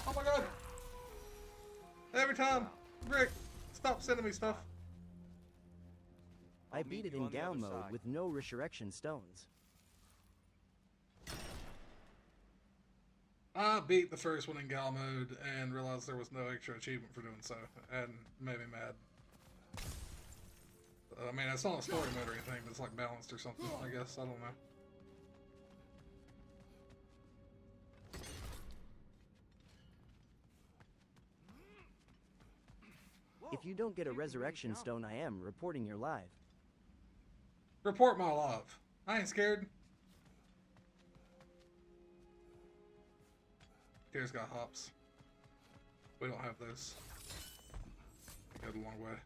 Oh my God! Every time! Rick, stop sending me stuff. I beat it in Gao mode with no resurrection stones. I beat the first one in Gal mode and realized there was no extra achievement for doing so, and made me mad. I mean, it's not a story mode or anything, but it's like balanced or something, I guess. I don't know. If you don't get a resurrection stone, I am reporting your live. Report my love. I ain't scared. Kira's got hops. We don't have those. Go the long way.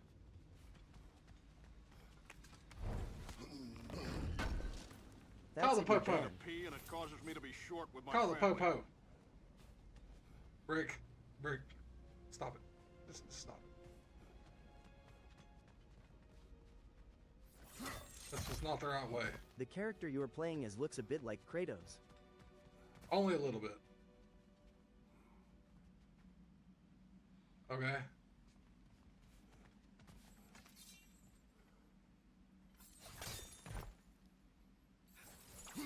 Call the popo. And it causes me to be short with my Call the family. popo. Rick. Stop it. Just stop it. That's just not the right way. The character you are playing as looks a bit like Kratos. Only a little bit. Okay.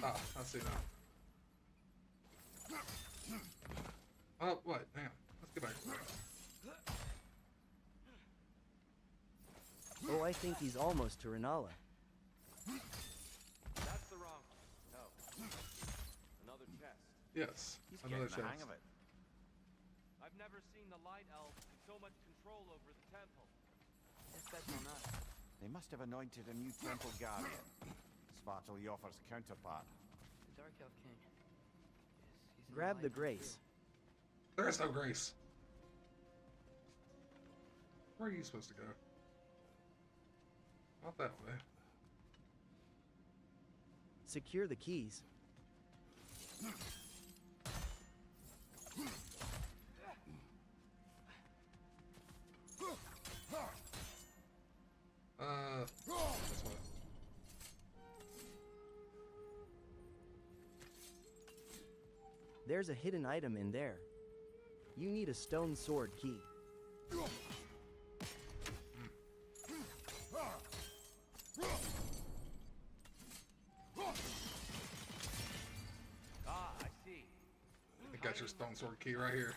Ah, I see now. Oh, what? Hang on. Let's get back to that. Oh, I think he's almost to Renala. That's the wrong. No. Another chest. Yes. He's Another getting the chest. hang of it. I've never seen the Light Elves with so much control over the temple. Guess that's on us. They must have anointed a new temple guardian. Svartal Yofr's counterpart. The Dark Elf King. Yes, he's in Grab the light grace. There is no grace. Where are you supposed to go? Not that way. Secure the keys. This way. There's a hidden item in there. You need a stone sword key. Ah, I see. I got your stone sword key right here.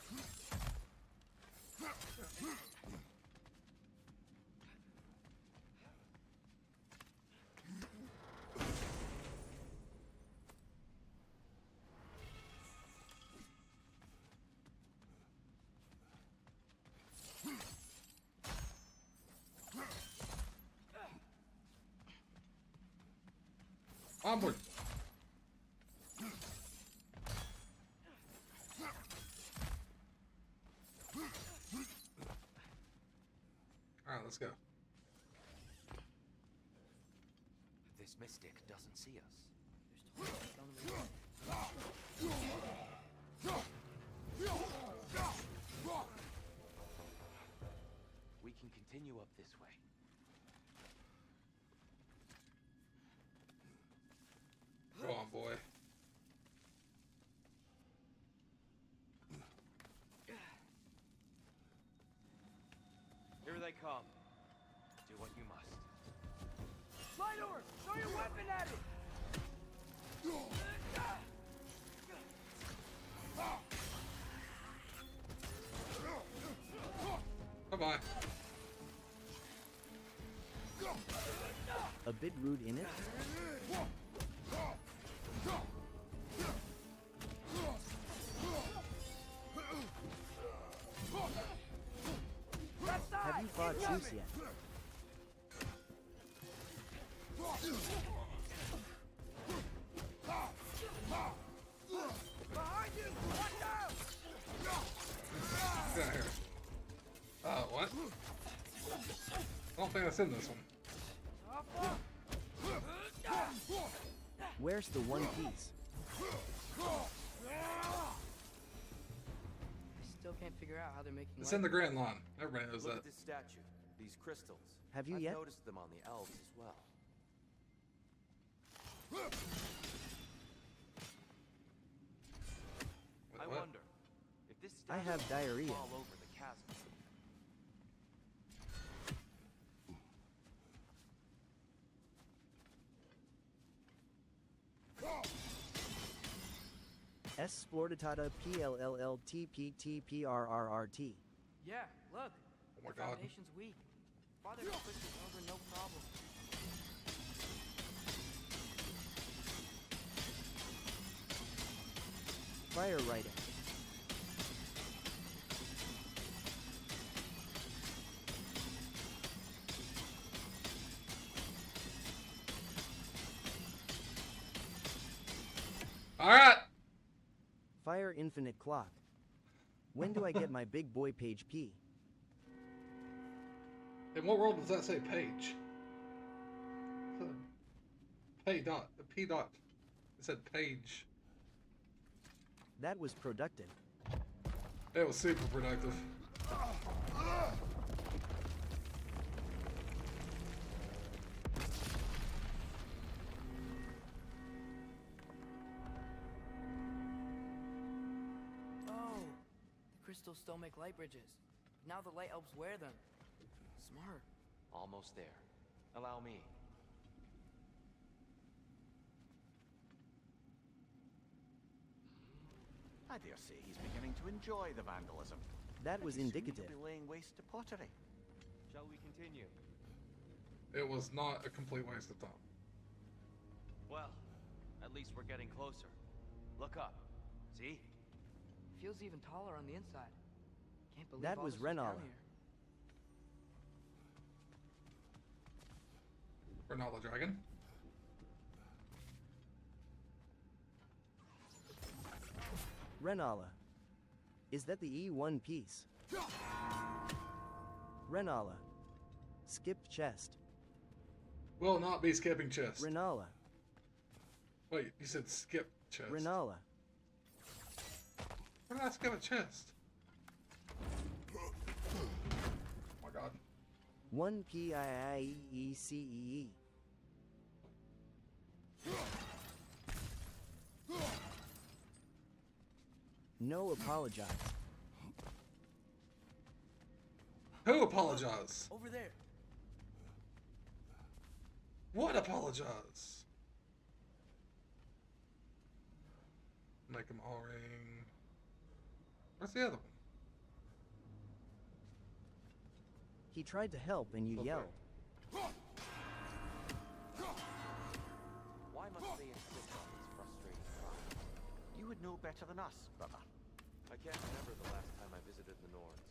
Onward. All right, let's go. This mystic doesn't see us. There's 20 stone in the way. We can continue up this way. they come. Do what you must. Slide over! Throw your weapon at it! Bye-bye. A bit rude in it? Have you fought Zeus yet? Get out here. What? I don't think that's in this one. Where's the one piece? I still can't figure out how they're making It's in the Grand Line. Everybody knows Look that. at this statue. These crystals. Have you I've yet? noticed them on the elves as well. I What? wonder if this I statue have could diarrhea. fall over the chasm. S splorditata PLLLTPTPRRRT. Yeah, look. Oh my the God. foundation's weak. Father can push this over no problem. Fire writing. Alright! Fire infinite clock. When do I get my big boy page P? In what world does that say page? P dot. P dot. It said page. That was productive. It was super productive. Oh, the crystals still make light bridges. Now the light elves wear them. Smart. Almost there. Allow me. I dare say he's beginning to enjoy the vandalism. That was Pretty soon indicative. he'll be laying waste to pottery. Shall we continue? It was not a complete waste of time. Well, at least we're getting closer. Look up. See? Feels even taller on the inside. Can't believe That all was this down Renala. here. Renala Dragon. Renala. Is that the E1 piece? Renala. Skip chest. Will not be skipping chest. Renala. Wait, you said skip chest. Renala. Why did I skip a chest? Oh my god. 1 PIIECEE. No apologize. Who apologize? Over there. What apologize? Make him all ring. Where's the other one? He tried to help and you Okay. yelled. Why must they insist on this frustrating cry? You would know better than us, brother. I can't remember the last time I visited the Nords,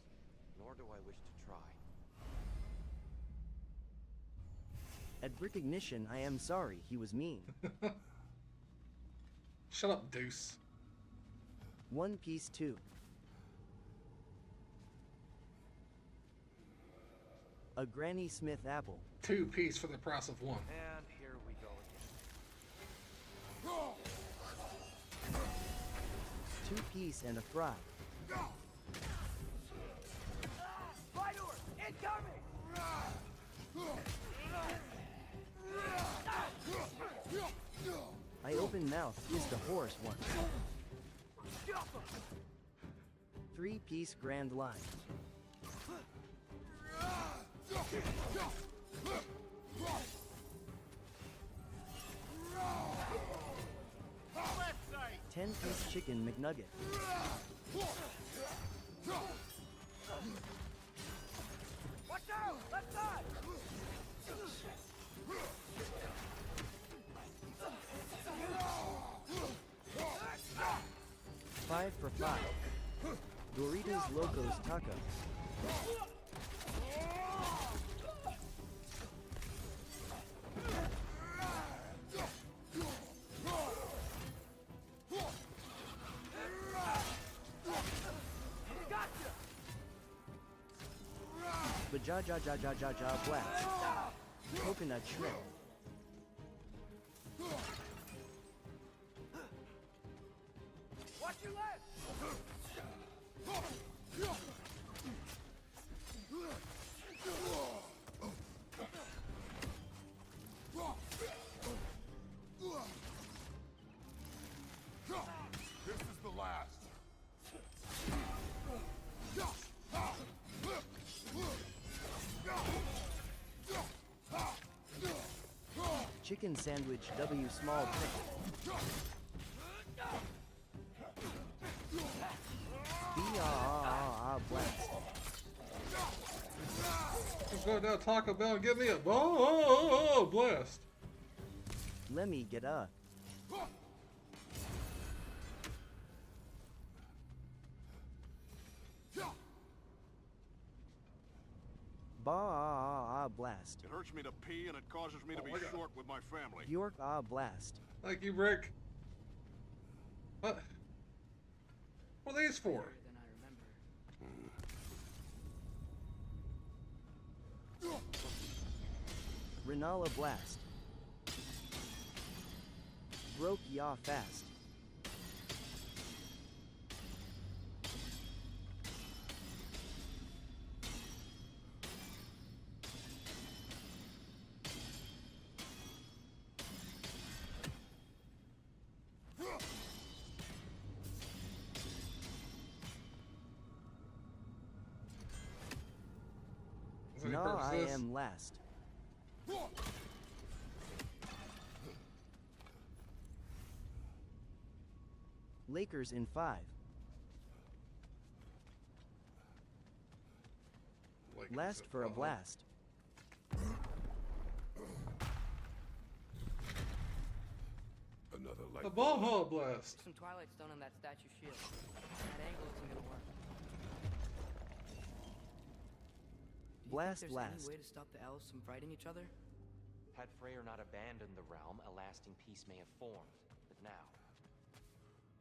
nor do I wish to try. At Brick Ignition, I am sorry, he was mean. Shut up, Deuce. One Piece 2. A Granny Smith apple. 2 piece for the price of 1. And here we go again. 2 piece and a fry. Spider! Incoming! I open mouth is the horse one. 3 piece grand line. Left side! 10-piece chicken McNugget. Watch out! Left side! 5 for 5. Doritos Locos Tacos. Baja blast. Coconut shrimp. Watch your left! This is the last. Chicken sandwich W small trick. Blast. Let's go down Taco Bell and get me a blast. Let me get a. Blast. It hurts me to pee and it causes me to be short with my family. Bjork blast. Thank you, Rick. What? What are these for? Renala blast. Broke ya fast. No, I am last. Lakers in 5. Last for a blast. Another light. The Baja blast. Some Twilight Stone on that statue shield. That angle isn't gonna work. Blast, There's blast. any way to stop the elves from fighting each other? Had Freyr not abandoned the realm, a lasting peace may have formed. But now,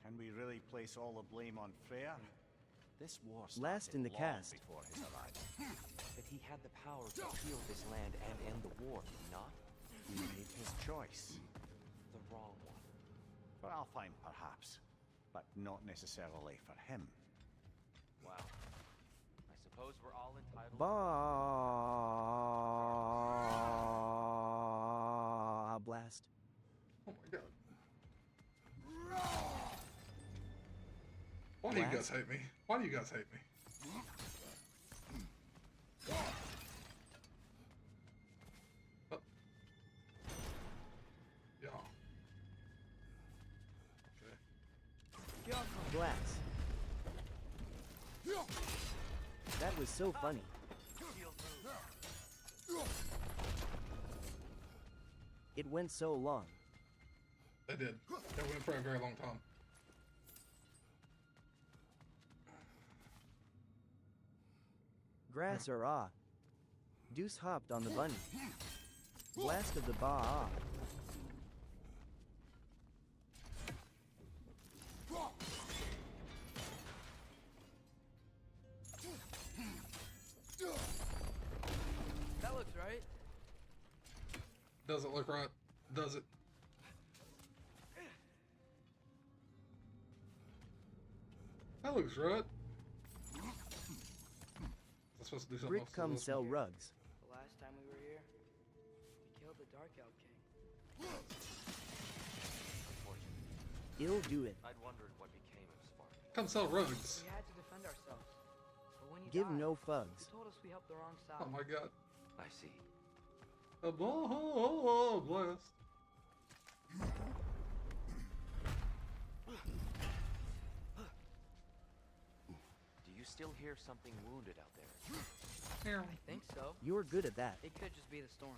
Can we really place all the blame on Freyr? This war Last in the started long cast. before his arrival. but he had the power to heal this land and end the war, did he not? He made his choice. The wrong one. For Alfheim, perhaps, but not necessarily for him. Wow. I suppose we're all entitled. Blast. Oh my god. Why do you guys hate me? Why do you guys hate me? Oh. Yeah. Okay. Blast. That was so funny. It went so long. They did. They went for a very long time. Grass or ah. Deuce hopped on the bunny. Blast of the ba. That looks right. Doesn't look right, does it? That looks right. I'm supposed to do something Brick else. come sell rugs. The last time we were here, we killed the Dark Elf King. Ill do it. I'd wondered what became of Spark. Come sell rugs. We had to defend ourselves. But when you Give died, no fugs. you told us we helped the wrong side. Oh my god. I see. Blessed. Do you still hear something wounded out there? I think so. You're good at that. It could just be the storm.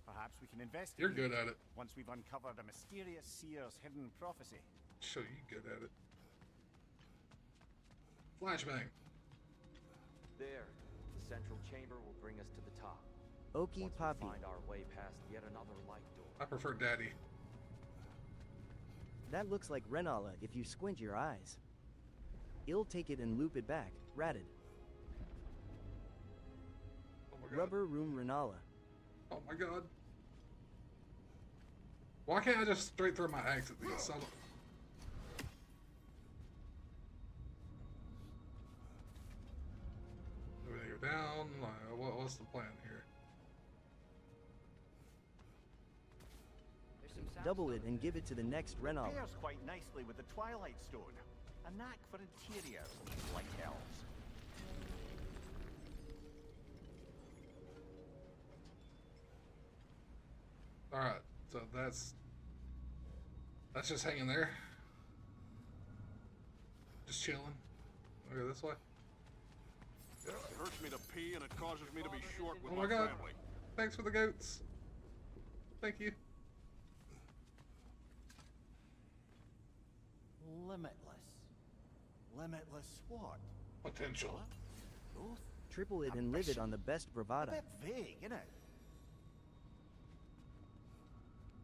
Perhaps we can investigate. You're good at it. Once we've uncovered a mysterious seer's hidden prophecy. Show you good at it. Flashbang. There. The central chamber will bring us to the top. Okie Once poppy. we find our way past yet another light door. I prefer Daddy. That looks like Renala if you squint your eyes. I'll take it and loop it back. Ratted. Oh my god. Rubber room Renala. Oh my god. Why can't I just straight throw my axe at these? Everything go down. What's the plan here? There's some sound Double it stone and there. give it to the next Renala. Pairs quite nicely with the Twilight Stone. A knack for interiors, these light elves. Alright, so that's just hanging there. Just chilling. Okay, this way. It hurts me to pee and it causes me to be short with Oh my my god. family. Thanks for the goats. Thank you. Limitless. Limitless what? Potential. Growth? Triple it and live it on the best A bravada. bit vague, isn't it?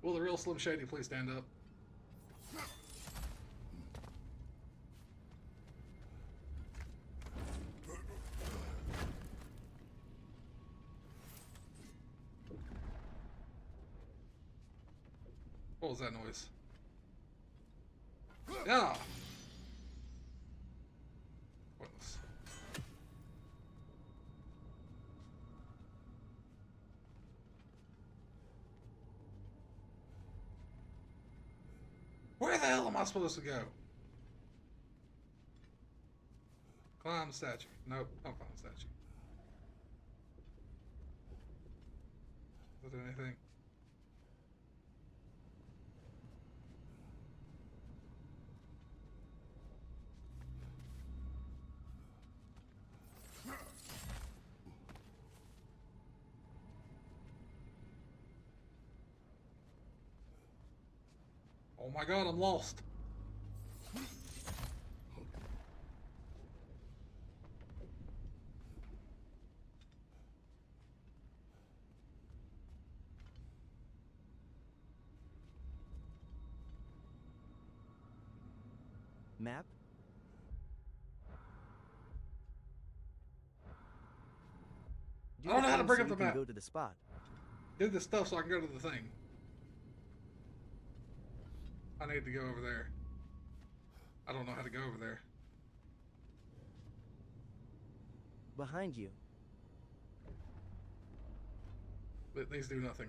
Will the real Slim Shady please stand up? What was that noise? Yeah! Pointless. Where the hell am I supposed to go? Climb statue. Nope, don't climb statue. Does it do anything? Oh my god, I'm lost. Map? I don't know how to thing bring so up we the can map. go to the spot. Do this stuff so I can go to the thing. I need to go over there. I don't know how to go over there. Behind you. These do nothing.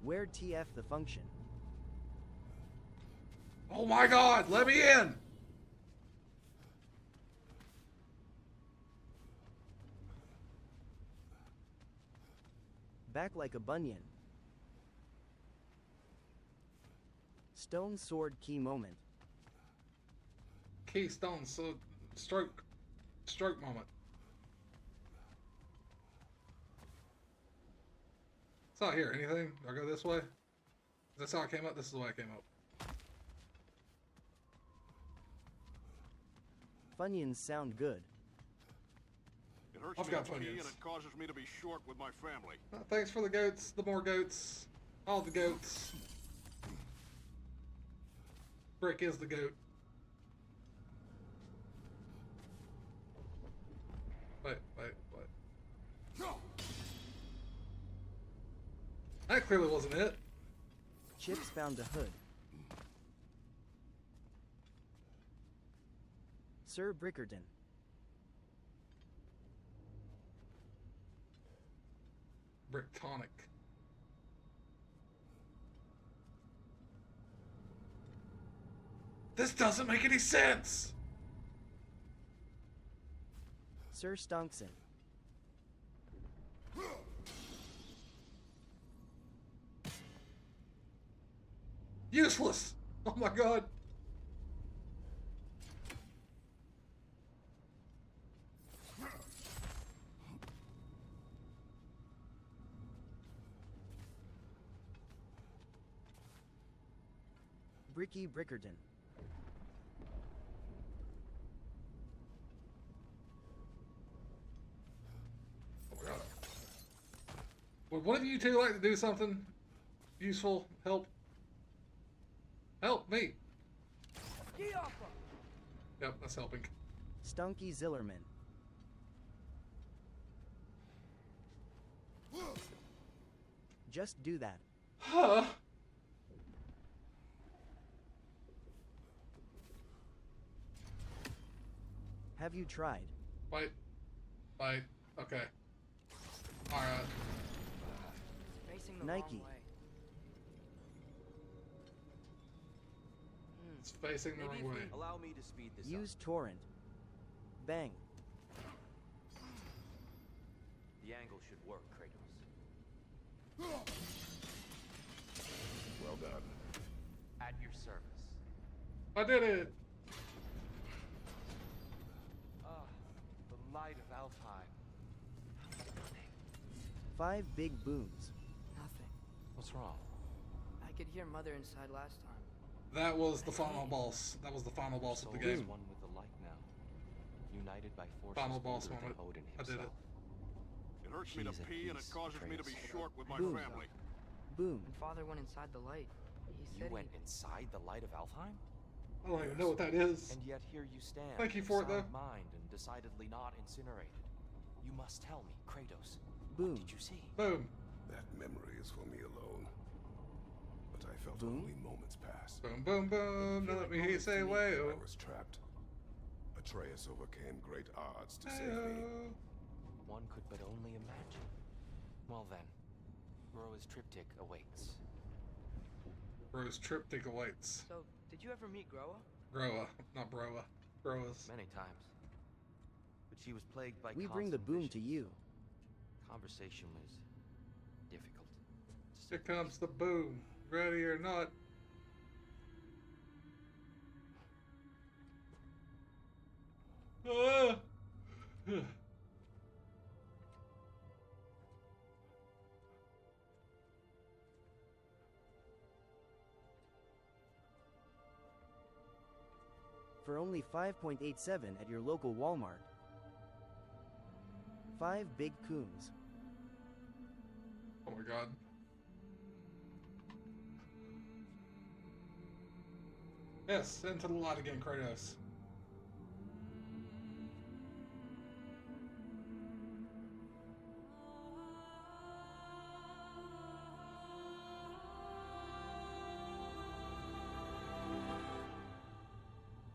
Where TF the function? Oh my god, let me in! Back like a bunion. Stone sword key moment. Keystone, so stroke moment. It's not here. Anything? Do I go this way? That's how I came up? This is the way I came up. Funyuns sound good. It hurts I've me got to pee Funyuns. and it causes me to be short with my family. Thanks for the goats, the more goats, all the goats. Brick is the goat. Wait. That clearly wasn't it. Chips found the hood. Sir Brickerton. Bricktonic. This doesn't make any sense! Sir Stonkson. Useless! Oh my god! Bricky Brickerton. Oh my god. Would one of you two like to do something useful? Help? Help me! Yep, that's helping. Stunky Zillerman. Just do that. Huh? Have you tried? Wait. Okay. Alright. Facing the Nike. wrong way. It's facing the wrong way. Allow me to speed this Use torrent. Bang. The angle should work, Kratos. Well done. At your service. I did it! The light of Alfheim. 5 big booms. Nothing. What's wrong? I could hear Mother inside last time. That was the final boss. That was the final boss of the Soul is game. one with the light now. United by forces Final boss older than moment. Odin I did himself. It hurts me to She's at pee and it peace, causes me to be Atreus. short with my Boom. family. Boom. When Father went inside the light, he You said went inside the light of Alfheim? I don't even know what that is. And yet here you stand. Thank you for it, though. sound mind and decidedly not incinerated. You must tell me, Kratos. Boom. What did you see? Boom. That memory is for me alone. But I felt Boom. only moments pass. Boom, boom, boom. Now let me hear you say way. I was trapped. Atreus overcame great odds to save me. One could but only imagine. Well then, Groa's triptych awaits. Bro's triptych awaits. So, did you ever meet Groa? Groa, not Broa. Groa's. Many times. But she was plagued by We bring the constant boom to visions. you. Conversation was difficult. to Here say the comes the boom. Ready or not. Ah! For only 5.87 at your local Walmart. 5 big coons. Oh my god. Yes, into the light again, Kratos.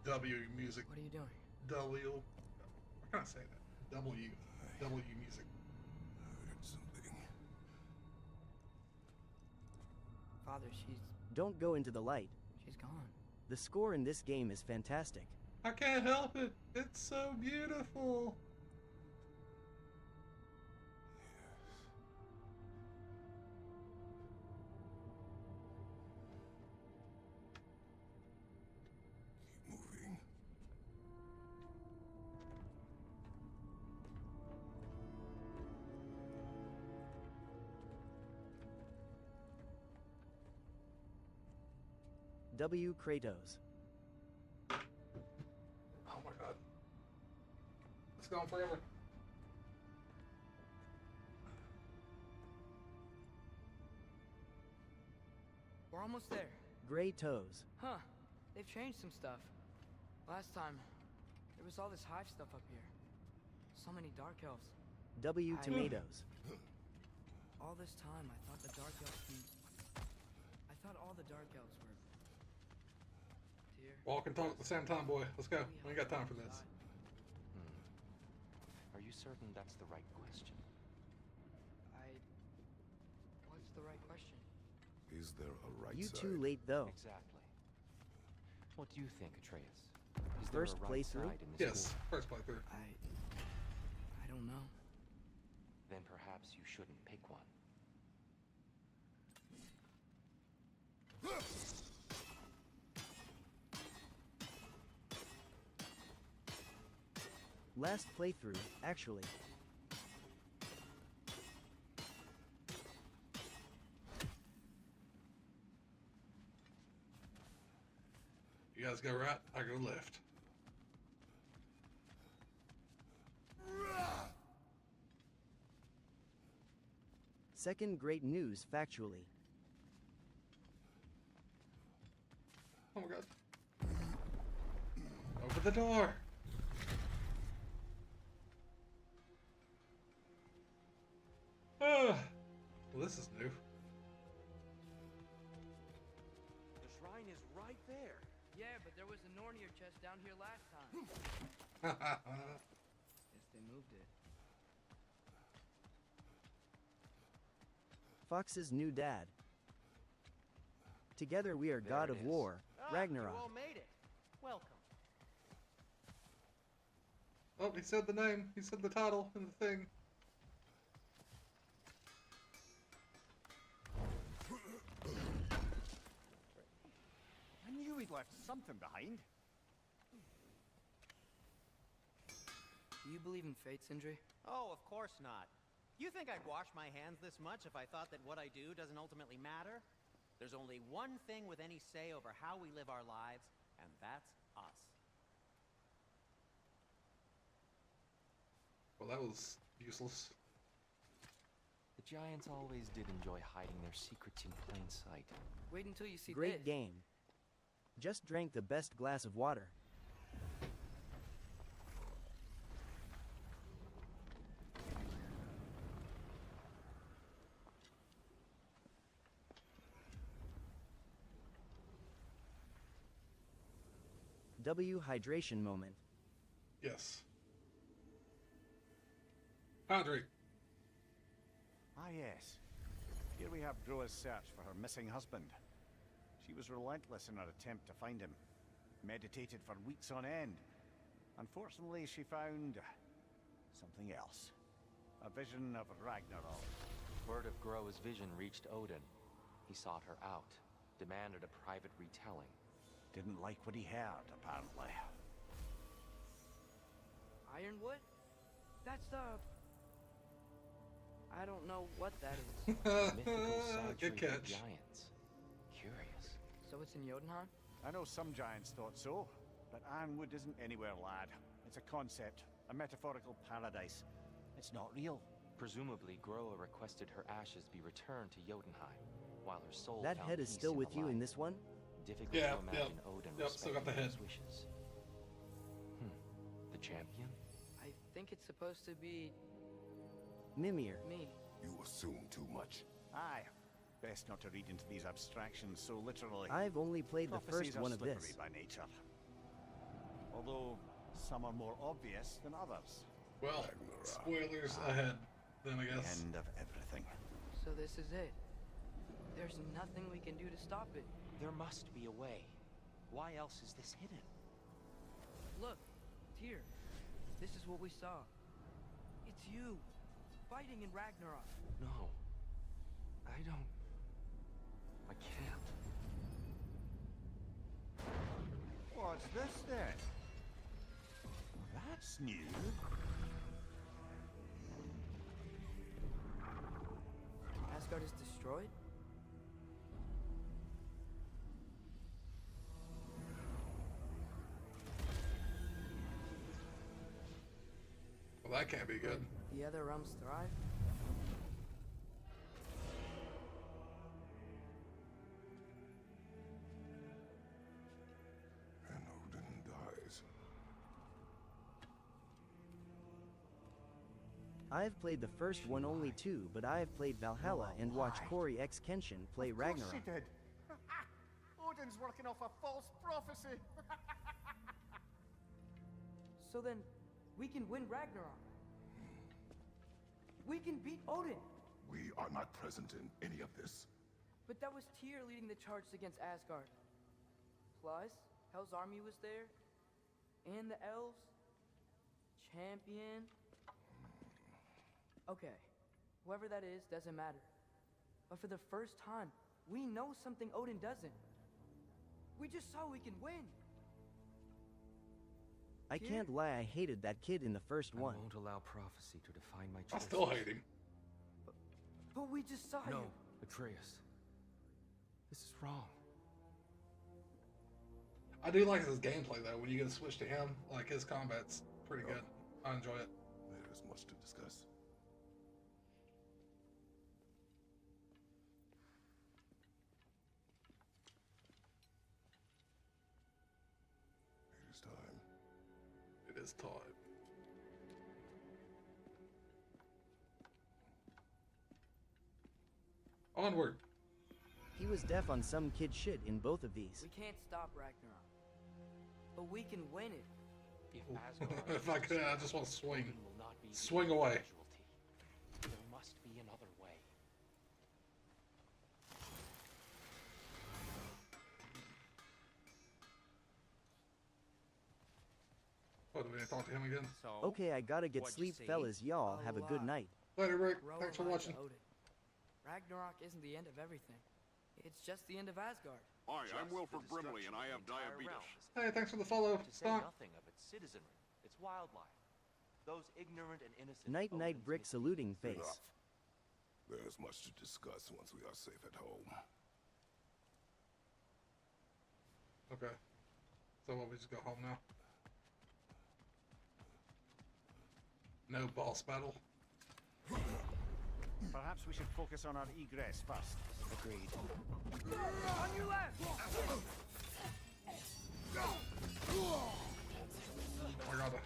W music. What are you doing? W. Why can't I say that? W. W music. Heard something. Father, Don't go into the light. she's gone. The score in this game is fantastic. I can't help it. It's so beautiful. Keep moving. W. Kratos. Oh my god. It's gone forever. We're almost there. Gray toes. Huh. They've changed some stuff. Last time, there was all this hive stuff up here. So many Dark Elves. W tomatoes. All this time, I thought the Dark Elves I thought all the Dark Elves were... Tyr. Walk and talk at the same time, boy. Let's go. We ain't got time for this. Are you certain that's the right question? What's the right question? Is there a right You side? too late though. Exactly. What do you think, Atreus? Is First there a right playthrough? side in this Yes, war? first playthrough. I don't know. Then perhaps you shouldn't pick one. Last playthrough, actually. You guys go right, I go left. Second great news, factually. Oh my god. Over the door! Well, this is new. The shrine is right there. Yeah, but there was a Nornir chest down here last time. Guess they moved it. Fox's new dad. Together we are There God it of is. War, Ragnarok. You all made it. Welcome. Oh, he said the name. He said the title and the thing. I knew he'd left something behind. Do you believe in fate, Sindri? Oh, of course not. You think I'd wash my hands this much if I thought that what I do doesn't ultimately matter? There's only one thing with any say over how we live our lives, and that's us. Well, that was useless. The Giants always did enjoy hiding their secrets in plain sight. Wait until you see Great this. game. Just drank the best glass of water. W hydration moment. Yes. Hydrate. Ah, yes. Here we have Groa's search for her missing husband. She was relentless in her attempt to find him. Meditated for weeks on end. Unfortunately, she found something else. A vision of Ragnarok. Word of Groa's vision reached Odin. He sought her out, demanded a private retelling. Didn't like what he heard, apparently. Ironwood? That's the... I don't know what that is. Mythical sanctuary Good for catch. giants. Curious. So it's in Jotunheim? I know some giants thought so, but Ironwood isn't anywhere, lad. It's a concept, a metaphorical paradise. It's not real. Presumably, Groa requested her ashes be returned to Jotunheim, while her soul That found head is peace still in with the you in light. this one? Difficult Yeah, to imagine Odin still got the respecting head. his wishes. The champion? I think it's supposed to be... Mimir. me. You assume too much. Aye. Best not to read into these abstractions so literally. I've only played the Prophecies first are one of slippery this. by nature. Although, some are more obvious than others. Well, Ragnarok. spoilers ahead, then I guess. End of everything. So this is it. There's nothing we can do to stop it. There must be a way. Why else is this hidden? Look, Tyr. This is what we saw. It's you, fighting in Ragnarok. No. I don't... I can't. What's this then? That's new. Asgard is destroyed? Well, that can't be good. The other realms thrive? And Odin dies. I've played the first one only too, but I have played Valhalla and watched Corey X Kenshin play Of course Ragnarok. she did. Odin's working off a false prophecy. So then, we can win Ragnarok. We can beat Odin. We are not present in any of this. But that was Tyr leading the charge against Asgard. Plus, Hell's army was there. And the elves. Champion. Okay, whoever that is doesn't matter. But for the first time, we know something Odin doesn't. We just saw we can win. I can't lie, I hated that kid in the first one. I won't allow prophecy to define my I choices. still hate him. But we just saw No, you. Atreus. This is wrong. I do like his gameplay though. When you get to switch to him, like his combat's pretty good. I enjoy it. There is much to discuss. It is time. It is time. Onward. He was deaf on some kid shit in both of these. We can't stop Ragnarok. But we can win it. If I could, I just want to swing. will not be Swing away. There must be another way. What, do we need to talk to him again? Okay, I gotta get What'd you sleep, see? fellas. Y'all have a good lot. night. Later, Rick. Grow Thanks for alive watching. to Odin. Ragnarok isn't the end of everything. It's just the end of Asgard. Hi, I'm Wilford Brimley, and I have diabetes. Hey, thanks for the follow. To say Stonk. nothing of its citizenry, its wildlife. Those ignorant and innocent Night night Odin's brick saluting face. Enough. There's much to discuss once we are safe at home. Okay. So what, we just go home now? No boss battle. Perhaps we should focus on our egress first. Agreed. On your left! I gotta.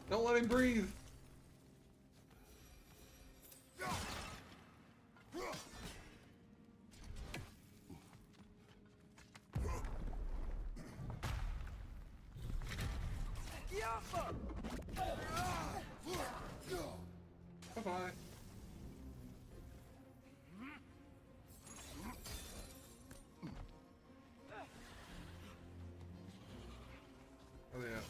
Don't let him breathe. Bye-bye. Oh yeah.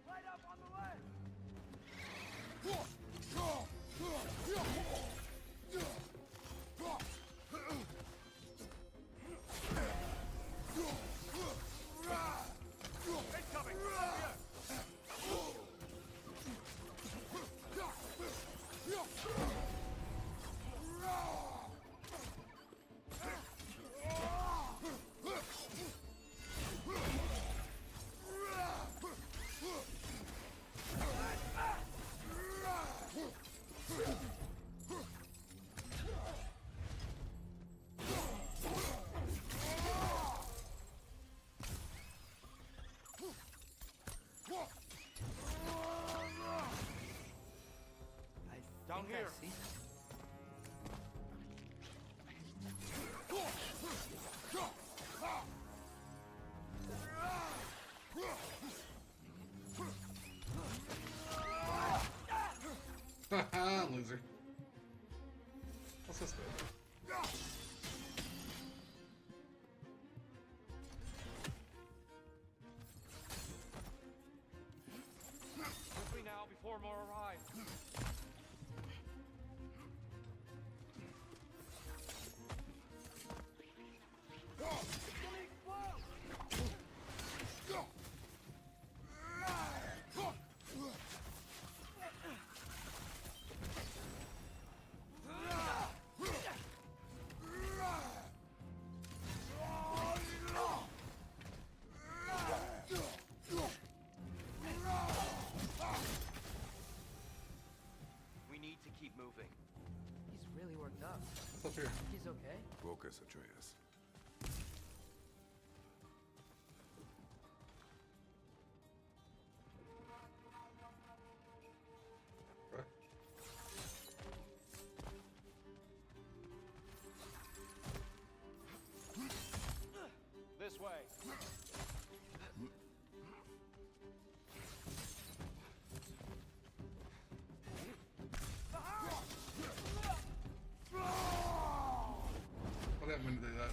Light up on the left! Down here. I see. Haha, loser. What's this do? armor arrived. We need to keep moving. He's really worked up. What's up here? He's okay. Focus, Atreus. Okay. This way. I didn't mean to do that.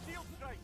Shield strike!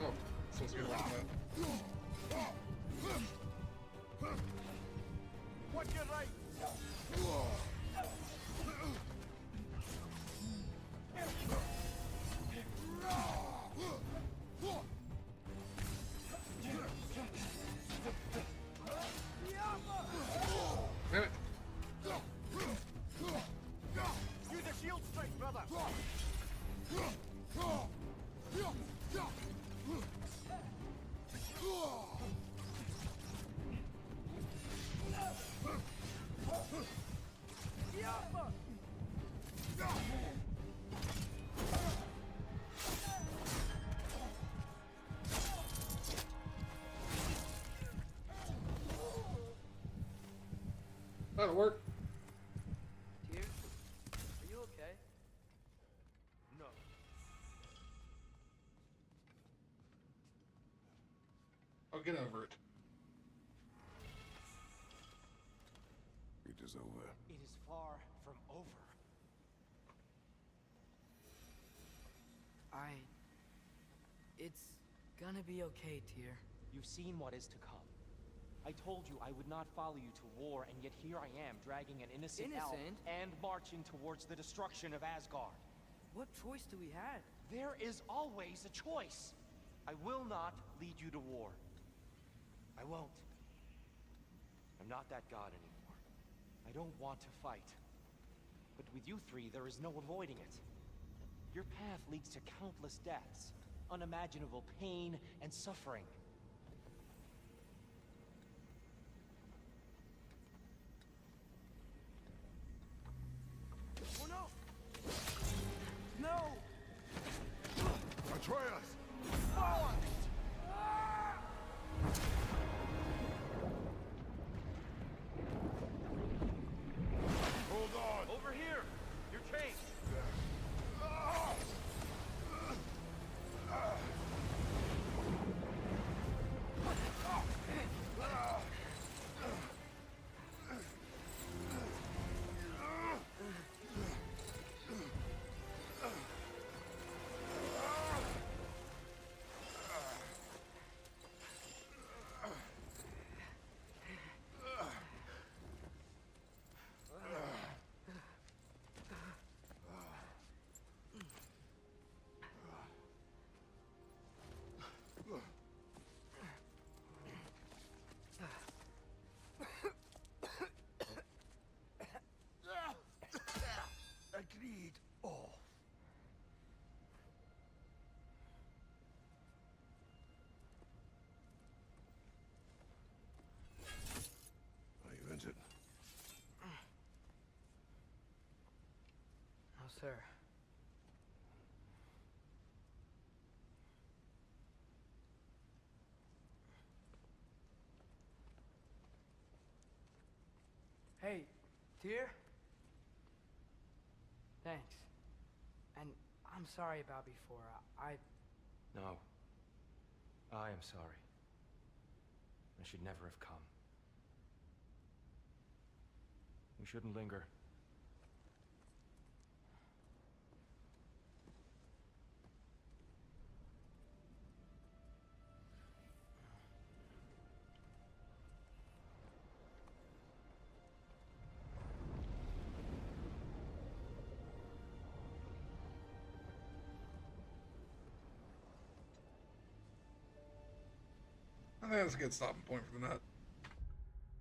Oh, supposed to get around that. Watch your right! Damn it. Use a shield strike, brother! That'll work. Tears, are you okay? No. I'll get over it. It is over. It is far from over. It's gonna be okay, Tyr. You've seen what is to come. I told you I would not follow you to war, and yet here I am, dragging an innocent elf Innocent? and marching towards the destruction of Asgard. What choice do we have? There is always a choice. I will not lead you to war. I won't. I'm not that god anymore. I don't want to fight. But with you three, there is no avoiding it. Your path leads to countless deaths, unimaginable pain and suffering. Oh no! No! Atreus! Forward! sir. Hey, dear. Thanks. And I'm sorry about before. No. I am sorry. I should never have come. We shouldn't linger. I think that's a good stopping point for the night.